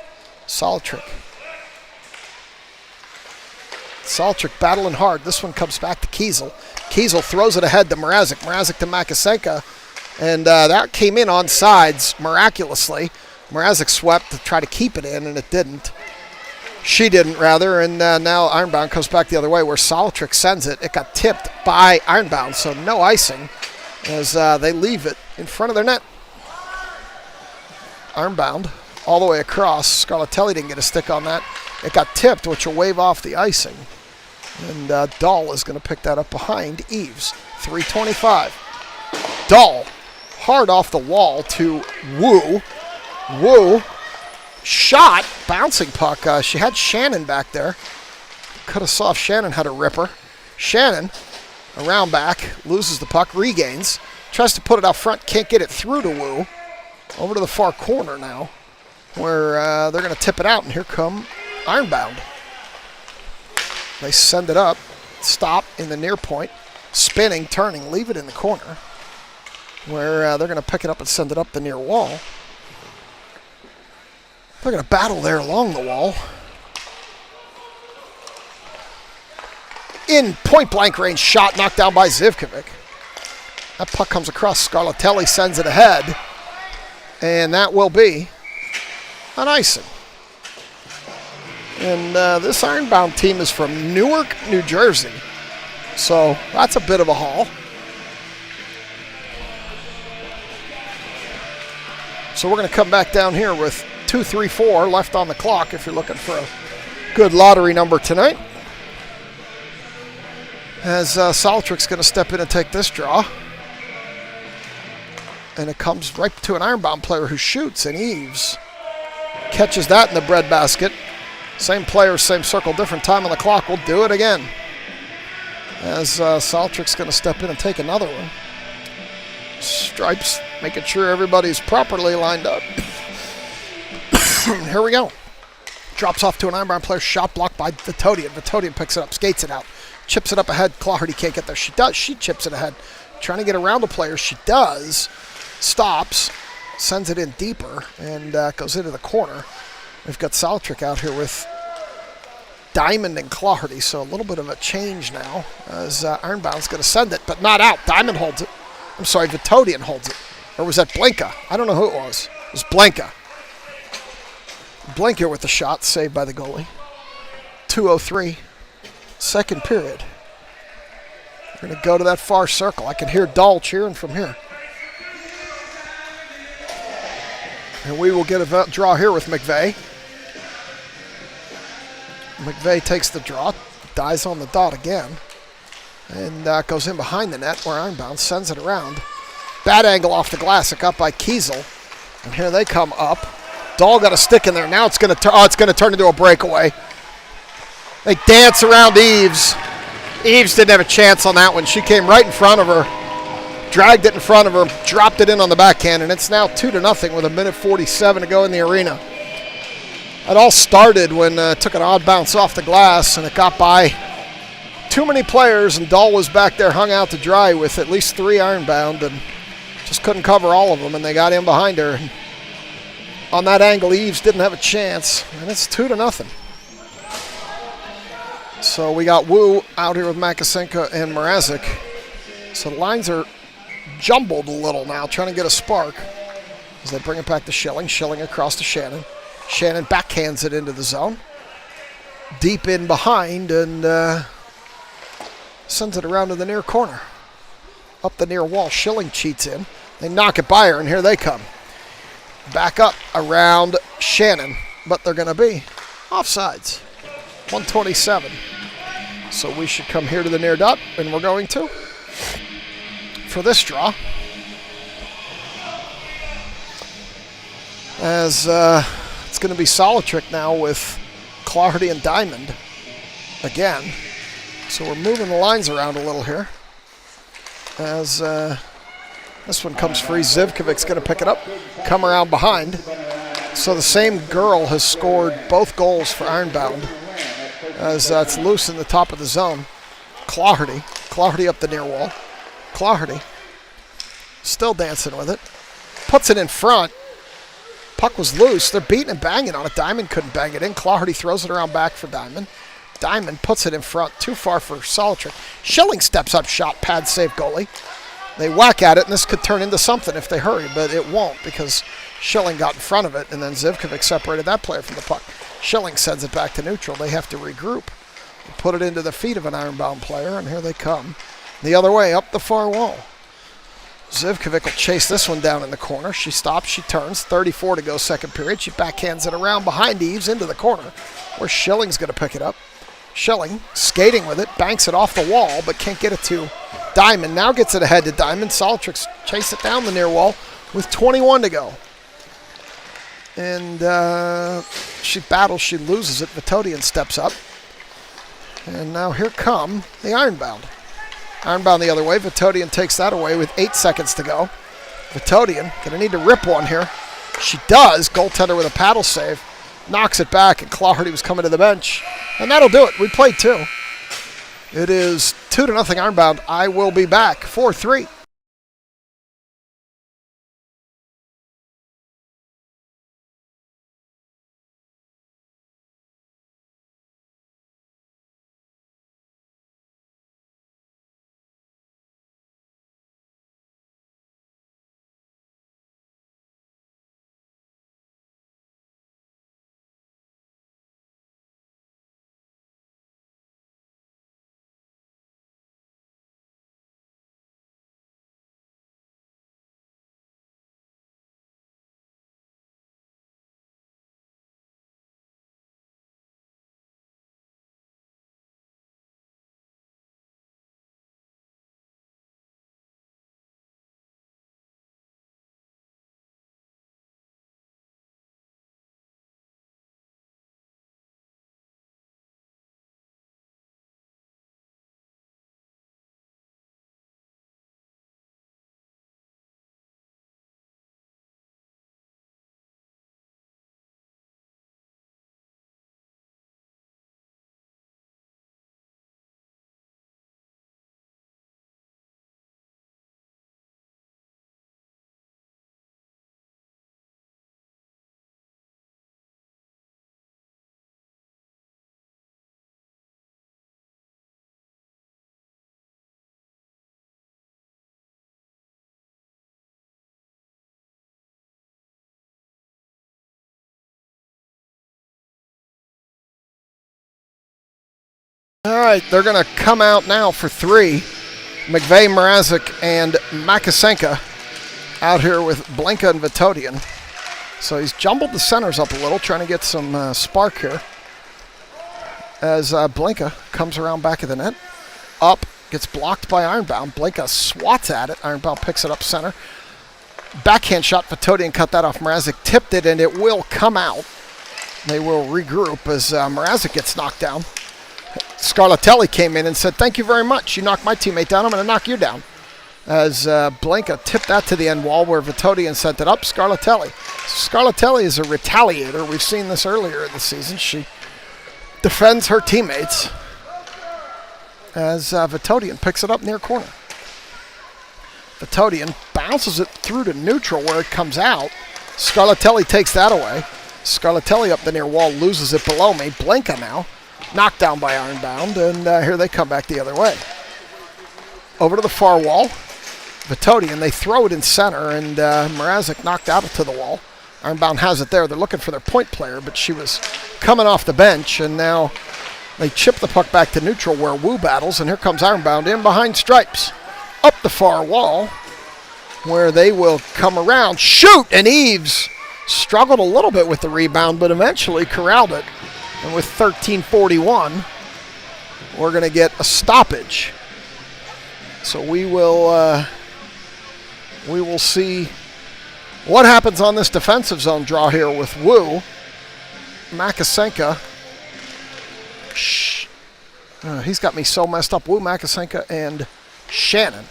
A: Salatrick battling hard. This one comes back to Kiesel. Kiesel throws it ahead to Mrazek. Mrazek to Makasenko. And that came in on sides miraculously. Mrazek swept to try to keep it in, and it didn't. She didn't, rather, and now Ironbound comes back the other way where Salatrick sends it. It got tipped by Ironbound, so no icing as they leave it in front of their net. Ironbound all the way across. Scarlatelli didn't get a stick on that. It got tipped, which will wave off the icing. And Dahl is going to pick that up behind Eves. 3:25. Dahl hard off the wall to Wu. Wu. Shot, bouncing puck. She had Shannon back there. Could have saw if Shannon had a ripper. Shannon, around back, loses the puck, regains, tries to put it out front, can't get it through to Wu. Over to the far corner now, where they're going to tip it out, and here come Ironbound. They send it up, stop in the near point, spinning, turning, leave it in the corner, where they're going to pick it up and send it up the near wall. They're going to battle there along the wall. In point-blank range shot, knocked down by Zivkovic. That puck comes across. Scarlatelli sends it ahead. And that will be an icing. And this Ironbound team is from Newark, New Jersey. So that's a bit of a haul. So we're going to come back down here with 2-3-4 left on the clock if you're looking for a good lottery number tonight. As Salatrick's going to step in and take this draw. And it comes right to an Ironbound player who shoots, and Eves catches that in the breadbasket. Same player, same circle, different time on the clock. We'll do it again. As Salatrick's going to step in and take another one. Stripes, making sure everybody's properly lined up. Here we go. Drops off to an Ironbound player. Shot blocked by Vitodian. Vitodian picks it up, skates it out. Chips it up ahead. Clawhardy can't get there. She does. She chips it ahead. Trying to get around the player. She does. Stops. Sends it in deeper. And goes into the corner. We've got Salatrick out here with Diamond and Clawhardy. So a little bit of a change now. As Ironbound's going to send it, but not out. Diamond holds it. I'm sorry, Vitodian holds it. Or was that Blinka? I don't know who it was. It was Blinka. Blinker with the shot, saved by the goalie. 2:03, second period. We're going to go to that far circle. I can hear Dahl cheering from here. And we will get a draw here with McVeigh. McVeigh takes the draw, dies on the dot again. And goes in behind the net where Ironbound sends it around. Bad angle off the glass. It got by Kiesel. And here they come up. Dahl got a stick in there. Now it's going to turn into a breakaway. They dance around Eves. Eves didn't have a chance on that one. She came right in front of her, dragged it in front of her, dropped it in on the backhand, and it's now 2-0 with 1:47 to go in the arena. It all started when it took an odd bounce off the glass, and it got by too many players, and Dahl was back there hung out to dry with at least 3 Ironbound, and just couldn't cover all of them, and they got in behind her. And on that angle, Eves didn't have a chance, and it's 2-0. So we got Wu out here with Makasenka and Mrazek. So the lines are jumbled a little now, trying to get a spark as they bring it back to Schilling. Schilling across to Shannon. Shannon backhands it into the zone. Deep in behind and sends it around to the near corner. Up the near wall, Schilling cheats in. They knock it by her, and here they come. Back up around Shannon, but they're going to be offsides. 1:27. So we should come here to the near dot, and we're going to for this draw. As it's going to be Solitrick now with Clardy and Diamond again. So we're moving the lines around a little here. As this one comes free, Zivkovic's going to pick it up, come around behind. So the same girl has scored both goals for Ironbound. As it's loose in the top of the zone. Clardy up the near wall. Clardy still dancing with it. Puts it in front. Puck was loose. They're beating and banging on it. Diamond couldn't bang it in. Clardy throws it around back for Diamond. Diamond puts it in front. Too far for Solitrick. Schilling steps up, shot, pad, save goalie. They whack at it, and this could turn into something if they hurry, but it won't because Schilling got in front of it, and then Zivkovic separated that player from the puck. Schilling sends it back to neutral. They have to regroup. They put it into the feet of an Ironbound player, and here they come. The other way, up the far wall. Zivkovic will chase this one down in the corner. She stops, she turns. 34 to go second period. She backhands it around behind Eves into the corner, where Schilling's going to pick it up. Schilling, skating with it, banks it off the wall, but can't get it to Diamond. Now gets it ahead to Diamond. Solitrick chase it down the near wall with 21 to go. And she battles, she loses it. Vitodian steps up. And now here come the Ironbound. Ironbound the other way. Vitodian takes that away with 8 seconds to go. Vitodian going to need to rip one here. She does. Goaltender with a paddle save. Knocks it back, and Clardy was coming to the bench. And that'll do it. We played 2. It is 2-0 Ironbound. I will be back. 4-3. All right, they're going to come out now for 3. McVeigh, Mrazek, and Makasenka out here with Blinka and Vitodian. So he's jumbled the centers up a little, trying to get some spark here. As Blinka comes around back of the net. Up Gets blocked by Ironbound. Blinka swats at it. Ironbound picks it up center. Backhand shot. Vitodian cut that off. Mrazek tipped it, and it will come out. They will regroup as Mrazek gets knocked down. Scarlatelli came in and said, "Thank you very much. You knocked my teammate down. I'm going to knock you down." As Blinka tipped that to the end wall where Vitodian sent it up. Scarlatelli. Scarlatelli is a retaliator. We've seen this earlier in the season. She defends her teammates as Vitodian picks it up near corner. Vitodian bounces it through to neutral where it comes out. Scarlatelli takes that away. Scarlatelli up the near wall, loses it below me. Blinka now, knocked down by Ironbound, and here they come back the other way. Over to the far wall. Vitodian, they throw it in center, and Mrazek knocked out to the wall. Ironbound has it there. They're looking for their point player, but she was coming off the bench, and now they chip the puck back to neutral where Wu battles, and here comes Ironbound in behind stripes. Up the far wall, where they will come around, shoot, and Eves struggled a little bit with the rebound, but eventually corralled it. And with 13:41, we're going to get a stoppage. So we will see what happens on this defensive zone draw here with Wu. Makasenka. He's got me so messed up. Wu, Makasenka, and Shannon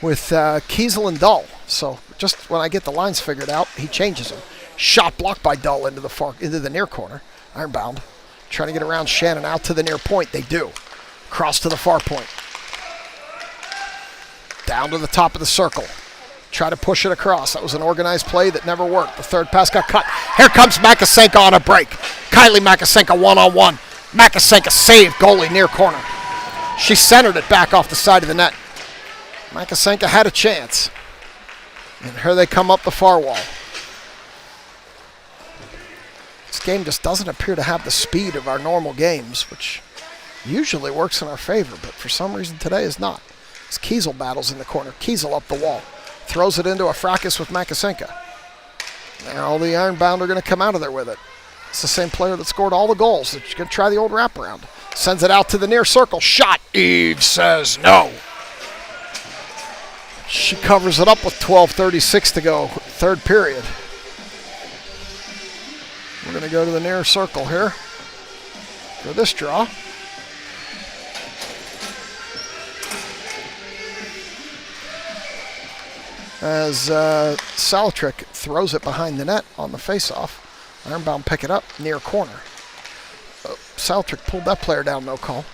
A: with Kiesel and Dull. So just when I get the lines figured out, he changes them. Shot blocked by Dull into the near corner. Ironbound trying to get around Shannon out to the near point. They do. Cross to the far point. Down to the top of the circle. Try to push it across. That was an organized play that never worked. The third pass got cut. Here comes Makasenka on a break. Kylie Makasenka one-on-one. Makasenka saved goalie near corner. She centered it back off the side of the net. Makasenka had a chance. And here they come up the far wall. This game just doesn't appear to have the speed of our normal games, which usually works in our favor, but for some reason today is not. It's Kiesel battles in the corner. Kiesel up the wall. Throws it into a fracas with Makasenka. Now the Ironbound are going to come out of there with it. It's the same player that scored all the goals. They're going to try the old wraparound. Sends it out to the near circle. Shot. Eve says no. She covers it up with 12:36 to go. Third period. We're going to go to the near circle here for this draw. As Salatrick throws it behind the net on the faceoff. Ironbound pick it up near corner. Salatrick pulled that player down, no call.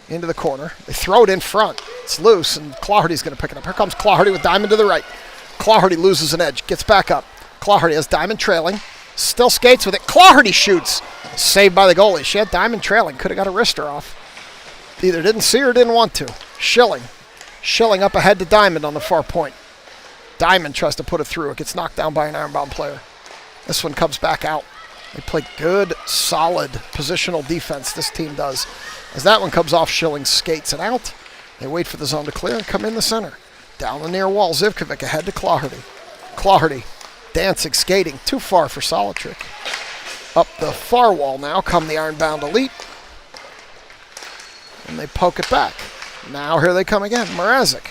A: Into the corner. They throw it in front. It's loose, and Clawhardy's going to pick it up. Here comes Clawhardy with Diamond to the right. Clawhardy loses an edge. Gets back up. Clawhardy has Diamond trailing. Still skates with it. Clawhardy shoots. Saved by the goalie. She had Diamond trailing. Could have got a wrister off. Either didn't see or didn't want to. Schilling. Schilling up ahead to Diamond on the far point. Diamond tries to put it through. It gets knocked down by an Ironbound player. This one comes back out. They play good, solid positional defense, this team does. As that one comes off, Schilling skates it out. They wait for the zone to clear and come in the center. Down the near wall, Zivkovic ahead to Clawhardy. Clawhardy dancing, skating, too far for Salatrick. Up the far wall now come the Ironbound Elite. And they poke it back. Now here they come again, Mrazek.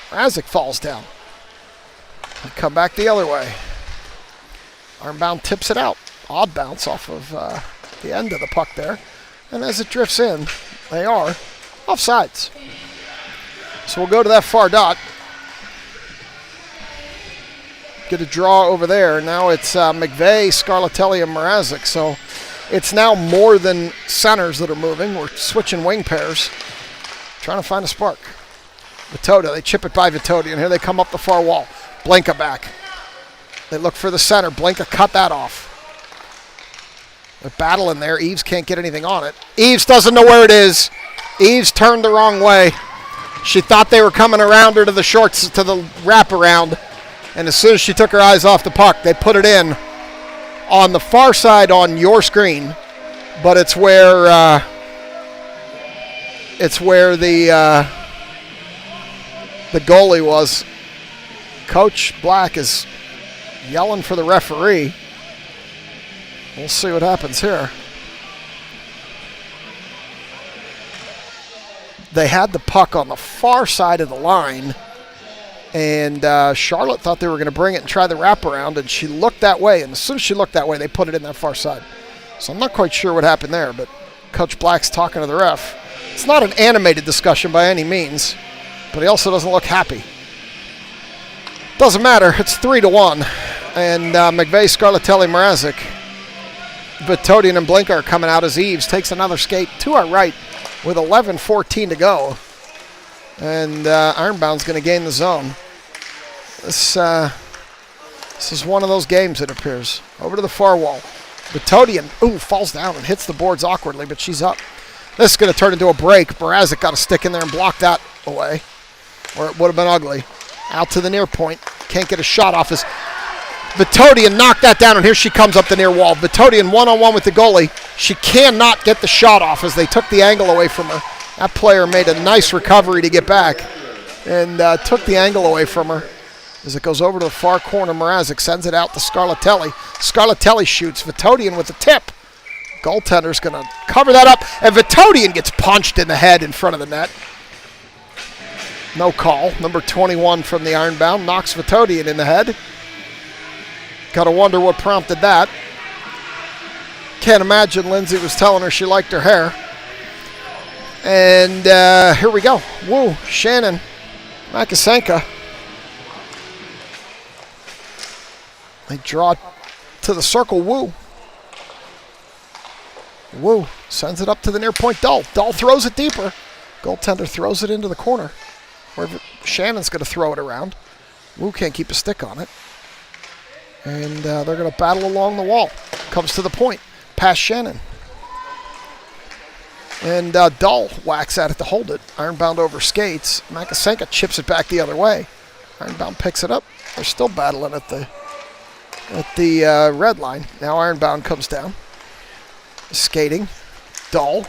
A: Mrazek falls down. They come back the other way. Ironbound tips it out. Odd bounce off of the end of the puck there. And as it drifts in, they are offsides. So we'll go to that far dot. Get a draw over there. Now it's McVeigh, Scarlatelli, and Mrazek. So it's now more than centers that are moving. We're switching wing pairs. Trying to find a spark. Vitoda, they chip it by Vitodian, and here they come up the far wall. Blinka back. They look for the center. Blinka cut that off. They're battling there. Eves can't get anything on it. Eves doesn't know where it is. Eves turned the wrong way. She thought they were coming around her to the shorts, to the wraparound. And as soon as she took her eyes off the puck, they put it in on the far side on your screen. But it's where the goalie was. Coach Black is yelling for the referee. We'll see what happens here. they had the puck on the far side of the line, and Charlotte thought they were going to bring it and try the wraparound, and she looked that way, and as soon as she looked that way, they put it in that far side. So I'm not quite sure what happened there, but Coach Black's talking to the ref. It's not an animated discussion by any means, but he also doesn't look happy. Doesn't matter. It's 3-1, and McVeigh, Scarlatelli, Mrazek, Vitodian, and Blinker are coming out as Eves takes another skate to our right with 11:14 to go, and Ironbound's going to gain the zone. This is one of those games, it appears. Over to the far wall. Vitodian, falls down and hits the boards awkwardly, but she's up. This is going to turn into a break. Mrazek got a stick in there and blocked that away, or it would have been ugly. Out to the near point. Can't get a shot off. As Vitodian knocked that down, and here she comes up the near wall. Vitodian one-on-one with the goalie. She cannot get the shot off as they took the angle away from her. That player made a nice recovery to get back and took the angle away from her. As it goes over to the far corner, Mrazek sends it out to Scarlatelli. Scarlatelli shoots. Vitodian with the tip. Goaltender's going to cover that up, and Vitodian gets punched in the head in front of the net. No call. Number 21 from the Ironbound knocks Vitodian in the head. Got to wonder what prompted that. Can't imagine Lindsay was telling her she liked her hair. And here we go. Woo, Shannon Makasenka. They draw to the circle. Woo. Woo sends it up to the near point. Dull throws it deeper. Goaltender throws it into the corner, where Shannon's going to throw it around. Woo can't keep a stick on it. And they're going to battle along the wall. Comes to the point. Past Shannon. And Dull whacks at it to hold it. Ironbound over skates. Makasenka chips it back the other way. Ironbound picks it up. They're still battling at the red line. Now Ironbound comes down. Skating. Dull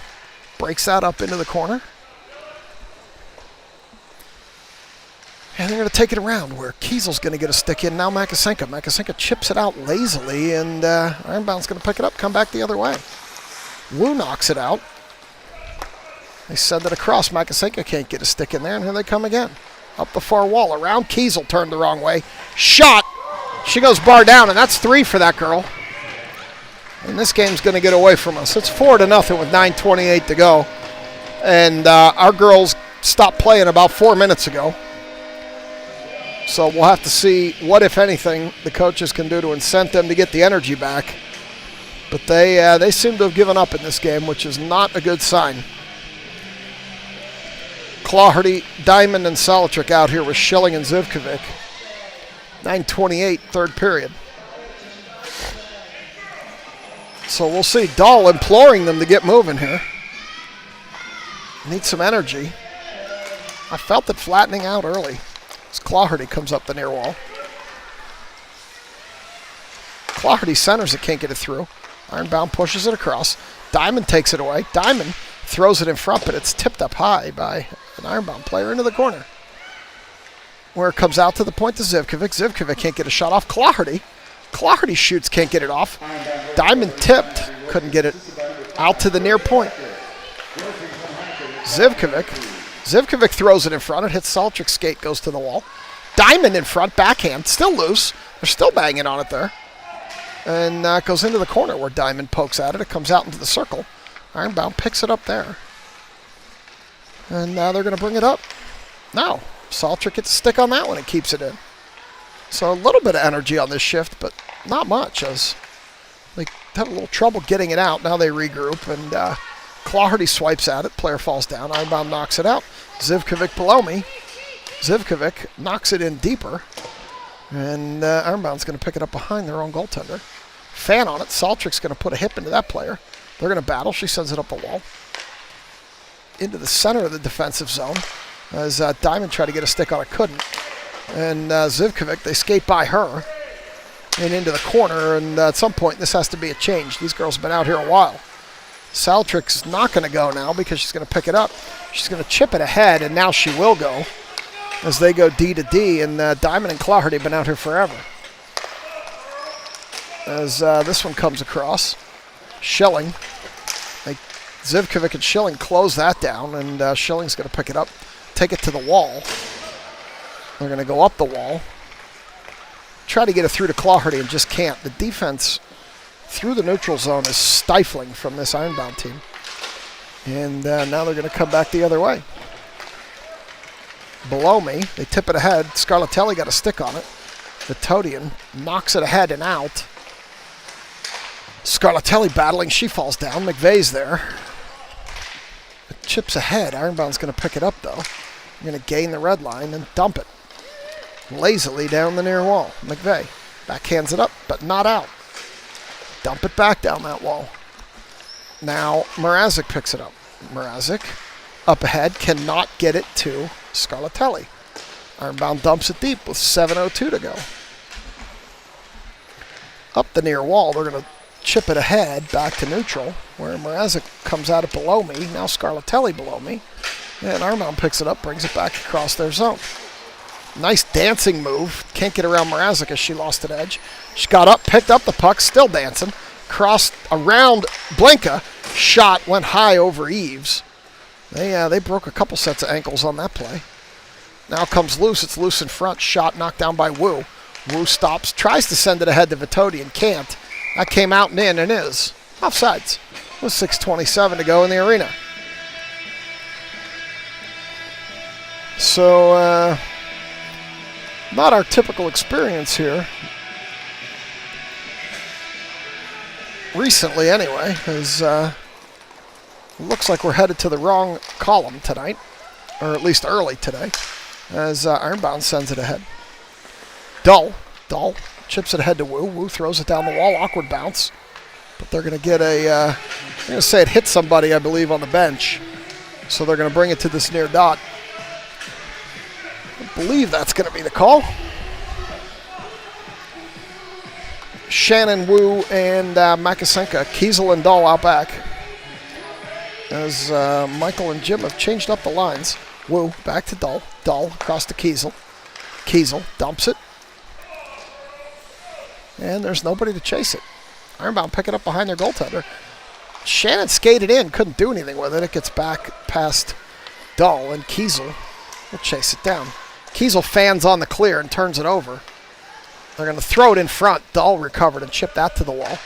A: breaks that up into the corner. And they're going to take it around where Kiesel's going to get a stick in. Now Makasenka. Makasenka chips it out lazily, and Ironbound's going to pick it up, come back the other way. Wu knocks it out. They send it across. Makasenka can't get a stick in there, and here they come again. Up the far wall, around Kiesel, turned the wrong way. Shot. She goes bar down, and that's 3 for that girl. And this game's going to get away from us. It's 4-0 with 9:28 to go. And our girls stopped playing about 4 minutes ago. So we'll have to see what, if anything, the coaches can do to incent them to get the energy back. But they seem to have given up in this game, which is not a good sign. Claherty, Diamond, and Salatrick out here with Schilling and Zivkovic. 9:28, third period. So we'll see. Dahl imploring them to get moving here. Need some energy. I felt it flattening out early. As Claherty comes up the near wall. Claherty centers it, can't get it through. Ironbound pushes it across. Diamond takes it away. Diamond throws it in front, but it's tipped up high by an Ironbound player into the corner. Where it comes out to the point to Zivkovic. Zivkovic can't get a shot off. Claherty. Claherty shoots, can't get it off. Diamond tipped, couldn't get it out to the near point. Zivkovic throws it in front. It hits Saltrick's skate, goes to the wall. Diamond in front, backhand, still loose. They're still banging on it there. And it goes into the corner where Diamond pokes at it. It comes out into the circle. Ironbound picks it up there. And now they're going to bring it up. Now, Saltrick gets a stick on that one and keeps it in. So a little bit of energy on this shift, but not much, as they had a little trouble getting it out. Now they regroup, and Claherty swipes at it. Player falls down. Ironbound knocks it out. Zivkovic below me. Zivkovic knocks it in deeper, and Ironbound's going to pick it up behind their own goaltender. Fan on it. Saltrick's going to put a hip into that player. They're going to battle. She sends it up the wall. Into the center of the defensive zone, as Diamond tried to get a stick on it, couldn't. And Zivkovic, they skate by her and into the corner, and at some point this has to be a change. These girls have been out here a while. Saltrick's not going to go now because she's going to pick it up. She's going to chip it ahead, and now she will go as they go D to D, and Diamond and Claherty have been out here forever. As this one comes across, Schilling. Zivkovic and Schilling close that down, and Schilling's going to pick it up, take it to the wall. They're going to go up the wall, try to get it through to Clawhardy, and just can't. The defense through the neutral zone is stifling from this Ironbound team. And now they're going to come back the other way. Below me, they tip it ahead. Scarlatelli got a stick on it. Vitodian knocks it ahead and out. Scarlatelli battling, she falls down. McVeigh's there. It chips ahead. Ironbound's going to pick it up, though. They're going to gain the red line and dump it lazily down the near wall. McVeigh backhands it up, but not out. Dump it back down that wall. Now Mrazek picks it up. Mrazek up ahead, cannot get it to Scarlatelli. Ironbound dumps it deep with 7:02 to go. Up the near wall, they're going to chip it ahead back to neutral, where Mrazek comes at it below me. Now Scarlatelli below me. And Ironbound picks it up, brings it back across their zone. Nice dancing move. Can't get around Mrazek as she lost an edge. She got up, picked up the puck, still dancing. Crossed around Blinka. Shot went high over Eves. They broke a couple sets of ankles on that play. Now comes loose. It's loose in front. Shot knocked down by Wu. Wu stops, tries to send it ahead to Vitodian, can't. That came out and in and is offsides with 6:27 to go in the arena. So, not our typical experience here. Recently, anyway, because it looks like we're headed to the wrong column tonight, or at least early today, as Ironbound sends it ahead. Dull chips it ahead to Wu. Wu throws it down the wall, awkward bounce, but they're going to get I'm going to say it hit somebody, I believe, on the bench, so they're going to bring it to this near dot. I believe that's going to be the call. Shannon, Wu, and Makasenka. Kiesel and Dahl out back. As Michael and Jim have changed up the lines. Wu back to Dahl. Dahl across to Kiesel. Kiesel dumps it. And there's nobody to chase it. Ironbound pick it up behind their goaltender. Shannon skated in, couldn't do anything with it. It gets back past Dahl, and Kiesel will chase it down. Kiesel fans on the clear and turns it over. They're going to throw it in front. Dahl recovered and chipped that to the wall.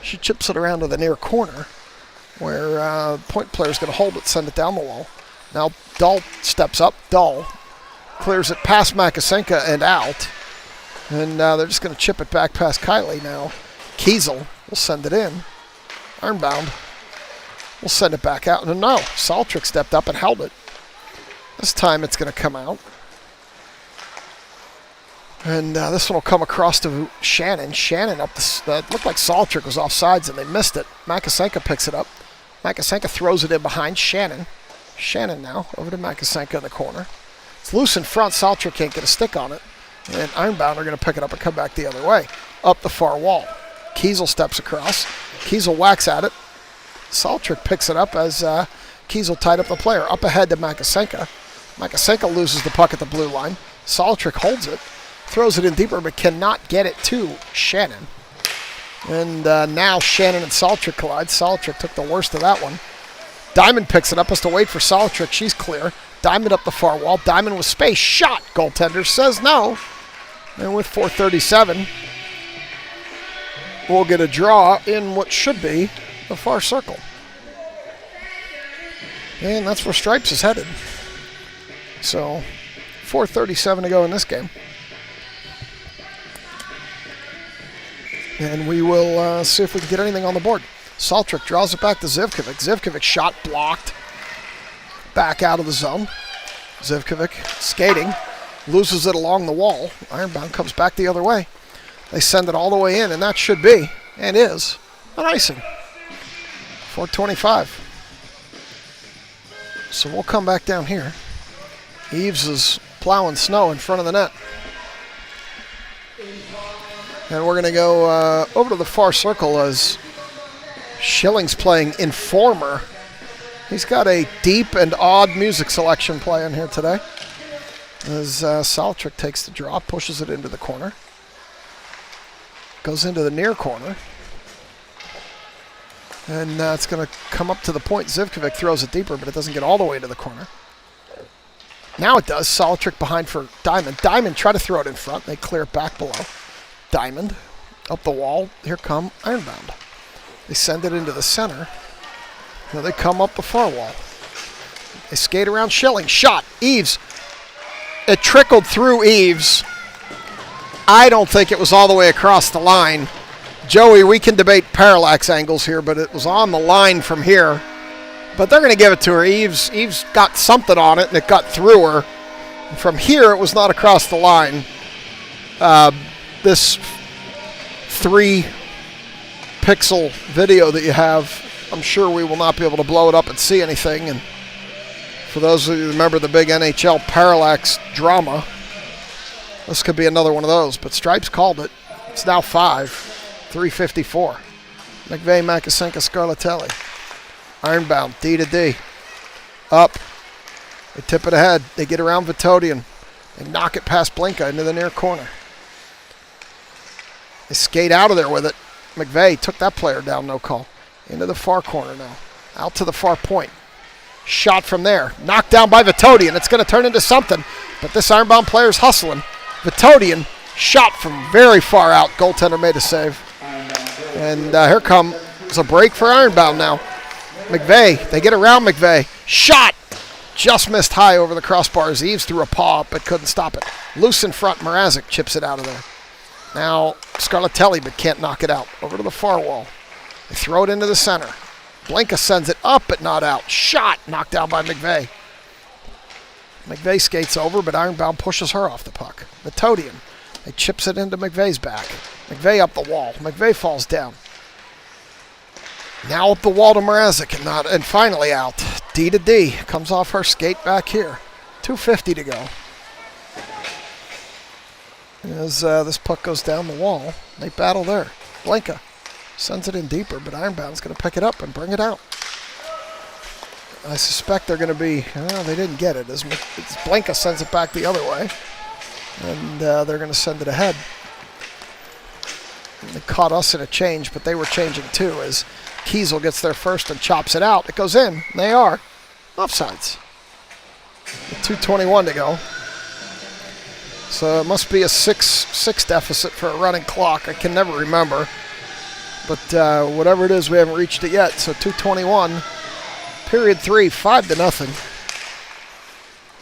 A: She chips it around to the near corner, where point player's going to hold it, send it down the wall. Now Dahl steps up. Dahl clears it past Makasenka and out. And they're just going to chip it back past Kylie now. Kiesel will send it in. Ironbound will send it back out. No, Saltrick stepped up and held it. This time it's going to come out. And this one will come across to Shannon. Shannon up the... looked like Saltrick was offsides and they missed it. Makasenka picks it up. Makasenka throws it in behind Shannon. Shannon now over to Makasenka in the corner. It's loose in front. Saltrick can't get a stick on it. And Ironbound are going to pick it up and come back the other way. Up the far wall. Kiesel steps across. Kiesel whacks at it. Saltrick picks it up as Kiesel tied up the player. Up ahead to Makasenka. Makasenka loses the puck at the blue line. Saltrick holds it. Throws it in deeper but cannot get it to Shannon. And now Shannon and Saltrick collide. Saltrick took the worst of that one. Diamond picks it up, has to wait for Saltrick. She's clear. Diamond up the far wall. Diamond with space. Shot. Goaltender says no. And with 4:37, we'll get a draw in what should be the far circle. And that's where Stripes is headed. So, 4:37 to go in this game. And we will see if we can get anything on the board. Saltrick draws it back to Zivkovic. Zivkovic shot blocked. Back out of the zone. Zivkovic skating. Loses it along the wall. Ironbound comes back the other way. They send it all the way in, and that should be, and is, an icing. 4:25. So we'll come back down here. Eves is plowing snow in front of the net. And we're going to go over to the far circle as Schilling's playing Informer. He's got a deep and odd music selection playing here today. As Saltrick takes the draw, pushes it into the corner. Goes into the near corner. And it's going to come up to the point. Zivkovic throws it deeper, but it doesn't get all the way to the corner. Now it does. Solid trick behind for Diamond. Diamond try to throw it in front. They clear it back below. Diamond up the wall. Here come Ironbound. They send it into the center. Now they come up the far wall. They skate around Schilling. Shot. Eves. It trickled through Eves. I don't think it was all the way across the line. Joey, we can debate parallax angles here, but it was on the line from here. But they're going to give it to her. Eves got something on it, and it got through her. And from here, it was not across the line. This 3-pixel video that you have, I'm sure we will not be able to blow it up and see anything. And for those of you who remember the big NHL parallax drama, this could be another one of those. But Stripes called it. It's now 3:54. McVeigh, Makasenka, Scarlatelli. Ironbound, D to D. Up. They tip it ahead. They get around Vitodian. They knock it past Blinka into the near corner. They skate out of there with it. McVeigh took that player down, no call. Into the far corner now. Out to the far point. Shot from there. Knocked down by Vitodian. It's going to turn into something. But this Ironbound player's hustling. Vitodian shot from very far out. Goaltender made a save. And here comes a break for Ironbound now. McVeigh. They get around McVeigh. Shot. Just missed high over the crossbars. Eves threw a paw up but couldn't stop it. Loose in front. Mrazek chips it out of there. Now Scarlatelli but can't knock it out. Over to the far wall. They throw it into the center. Blinka sends it up but not out. Shot. Knocked down by McVeigh. McVeigh skates over, but Ironbound pushes her off the puck. Vitodian. They chips it into McVeigh's back. McVeigh up the wall. McVeigh falls down. Now up the wall to Mrazek and finally out. D to D. Comes off her skate back here. 2:50 to go. As this puck goes down the wall, they battle there. Blinka sends it in deeper, but Ironbound's going to pick it up and bring it out. I suspect they're going to be, they didn't get it. As Blinka sends it back the other way, and they're going to send it ahead. And they caught us in a change, but they were changing too as Kiesel gets there first and chops it out. It goes in. They are offsides. With 2:21 to go. So it must be a 6 deficit for a running clock. I can never remember. But whatever it is, we haven't reached it yet. So 2:21. Period 3, 5-0.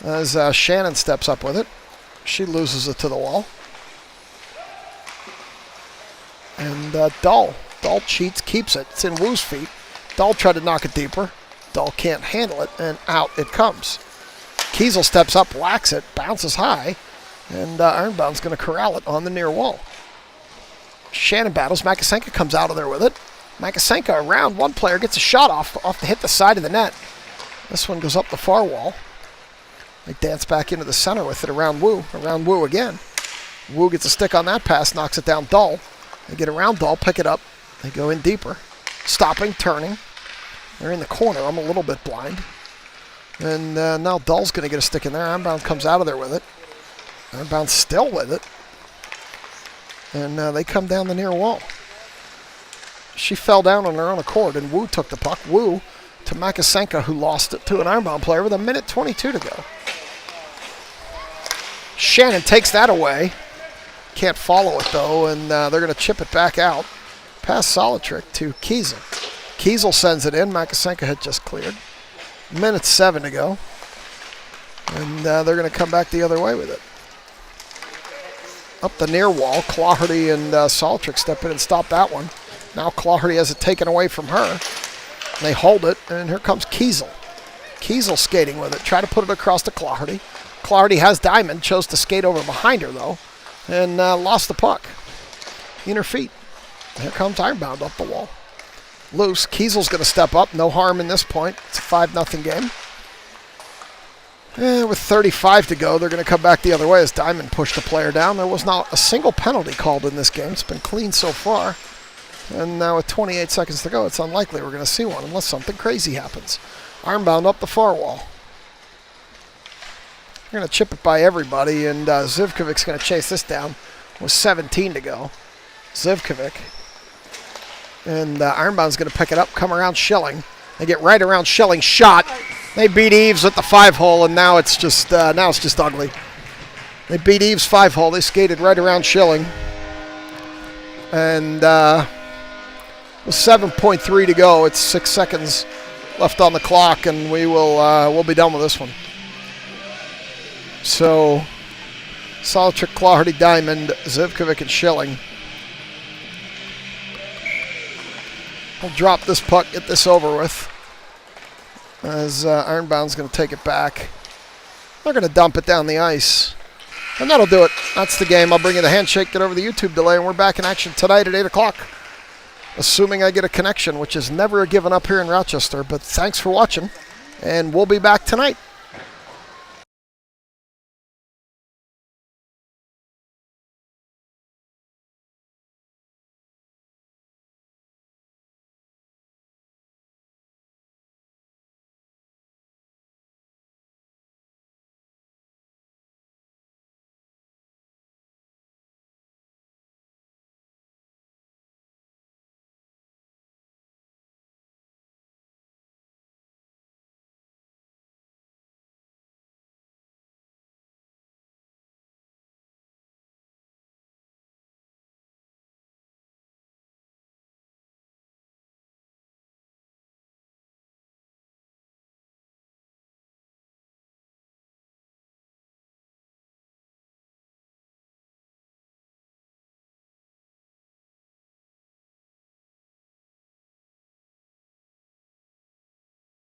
A: As Shannon steps up with it. She loses it to the wall. And Dahl cheats, keeps it. It's in Wu's feet. Dahl tried to knock it deeper. Dahl can't handle it, and out it comes. Kiesel steps up, whacks it, bounces high, and Ironbound's going to corral it on the near wall. Shannon battles. Makasenka comes out of there with it. Makasenka around one player, gets a shot off to hit the side of the net. This one goes up the far wall. They dance back into the center with it around Wu again. Wu gets a stick on that pass, knocks it down Dahl. They get around Dahl, pick it up. They go in deeper. Stopping, turning. They're in the corner. I'm a little bit blind. And now Dahl's going to get a stick in there. Ironbound comes out of there with it. Ironbound's still with it. And they come down the near wall. She fell down on her own accord, and Wu took the puck. Wu to Makasenka, who lost it to an Ironbound player with 1:22 to go. Shannon takes that away. Can't follow it, though, and they're going to chip it back out. Pass solid trick to Kiesel. Kiesel sends it in. Makasenka had just cleared. 1:07 to go. And they're going to come back the other way with it. Up the near wall, Clawherty and Saltrick step in and stop that one. Now Clawherty has it taken away from her. They hold it, and here comes Kiesel. Kiesel skating with it. Try to put it across to Clawherty. Clawherty has Diamond. Chose to skate over behind her, though, and lost the puck. In her feet. Here comes Ironbound up the wall. Loose. Kiesel's going to step up. No harm in this point. It's a 5-0 game. With 35 to go, they're going to come back the other way as Diamond pushed the player down. There was not a single penalty called in this game. It's been clean so far. And now with 28 seconds to go, it's unlikely we're going to see one unless something crazy happens. Ironbound up the far wall. They're going to chip it by everybody, and Zivkovic's going to chase this down with 17 to go. Zivkovic And Ironbound's going to pick it up, come around Schilling. They get right around Schilling's shot. They beat Eves at the 5-hole, and now it's just ugly. They beat Eves 5-hole. They skated right around Schilling. And with 7.3 to go, it's 6 seconds left on the clock, and we'll be done with this one. So, solid trick, Clawhardy, Diamond, Zivkovic, and Schilling. We'll drop this puck, get this over with, as Ironbound's going to take it back. They're going to dump it down the ice. And that'll do it. That's the game. I'll bring you the handshake, get over the YouTube delay, and we're back in action tonight at 8 o'clock. Assuming I get a connection, which is never a given up here in Rochester. But thanks for watching, and we'll be back tonight.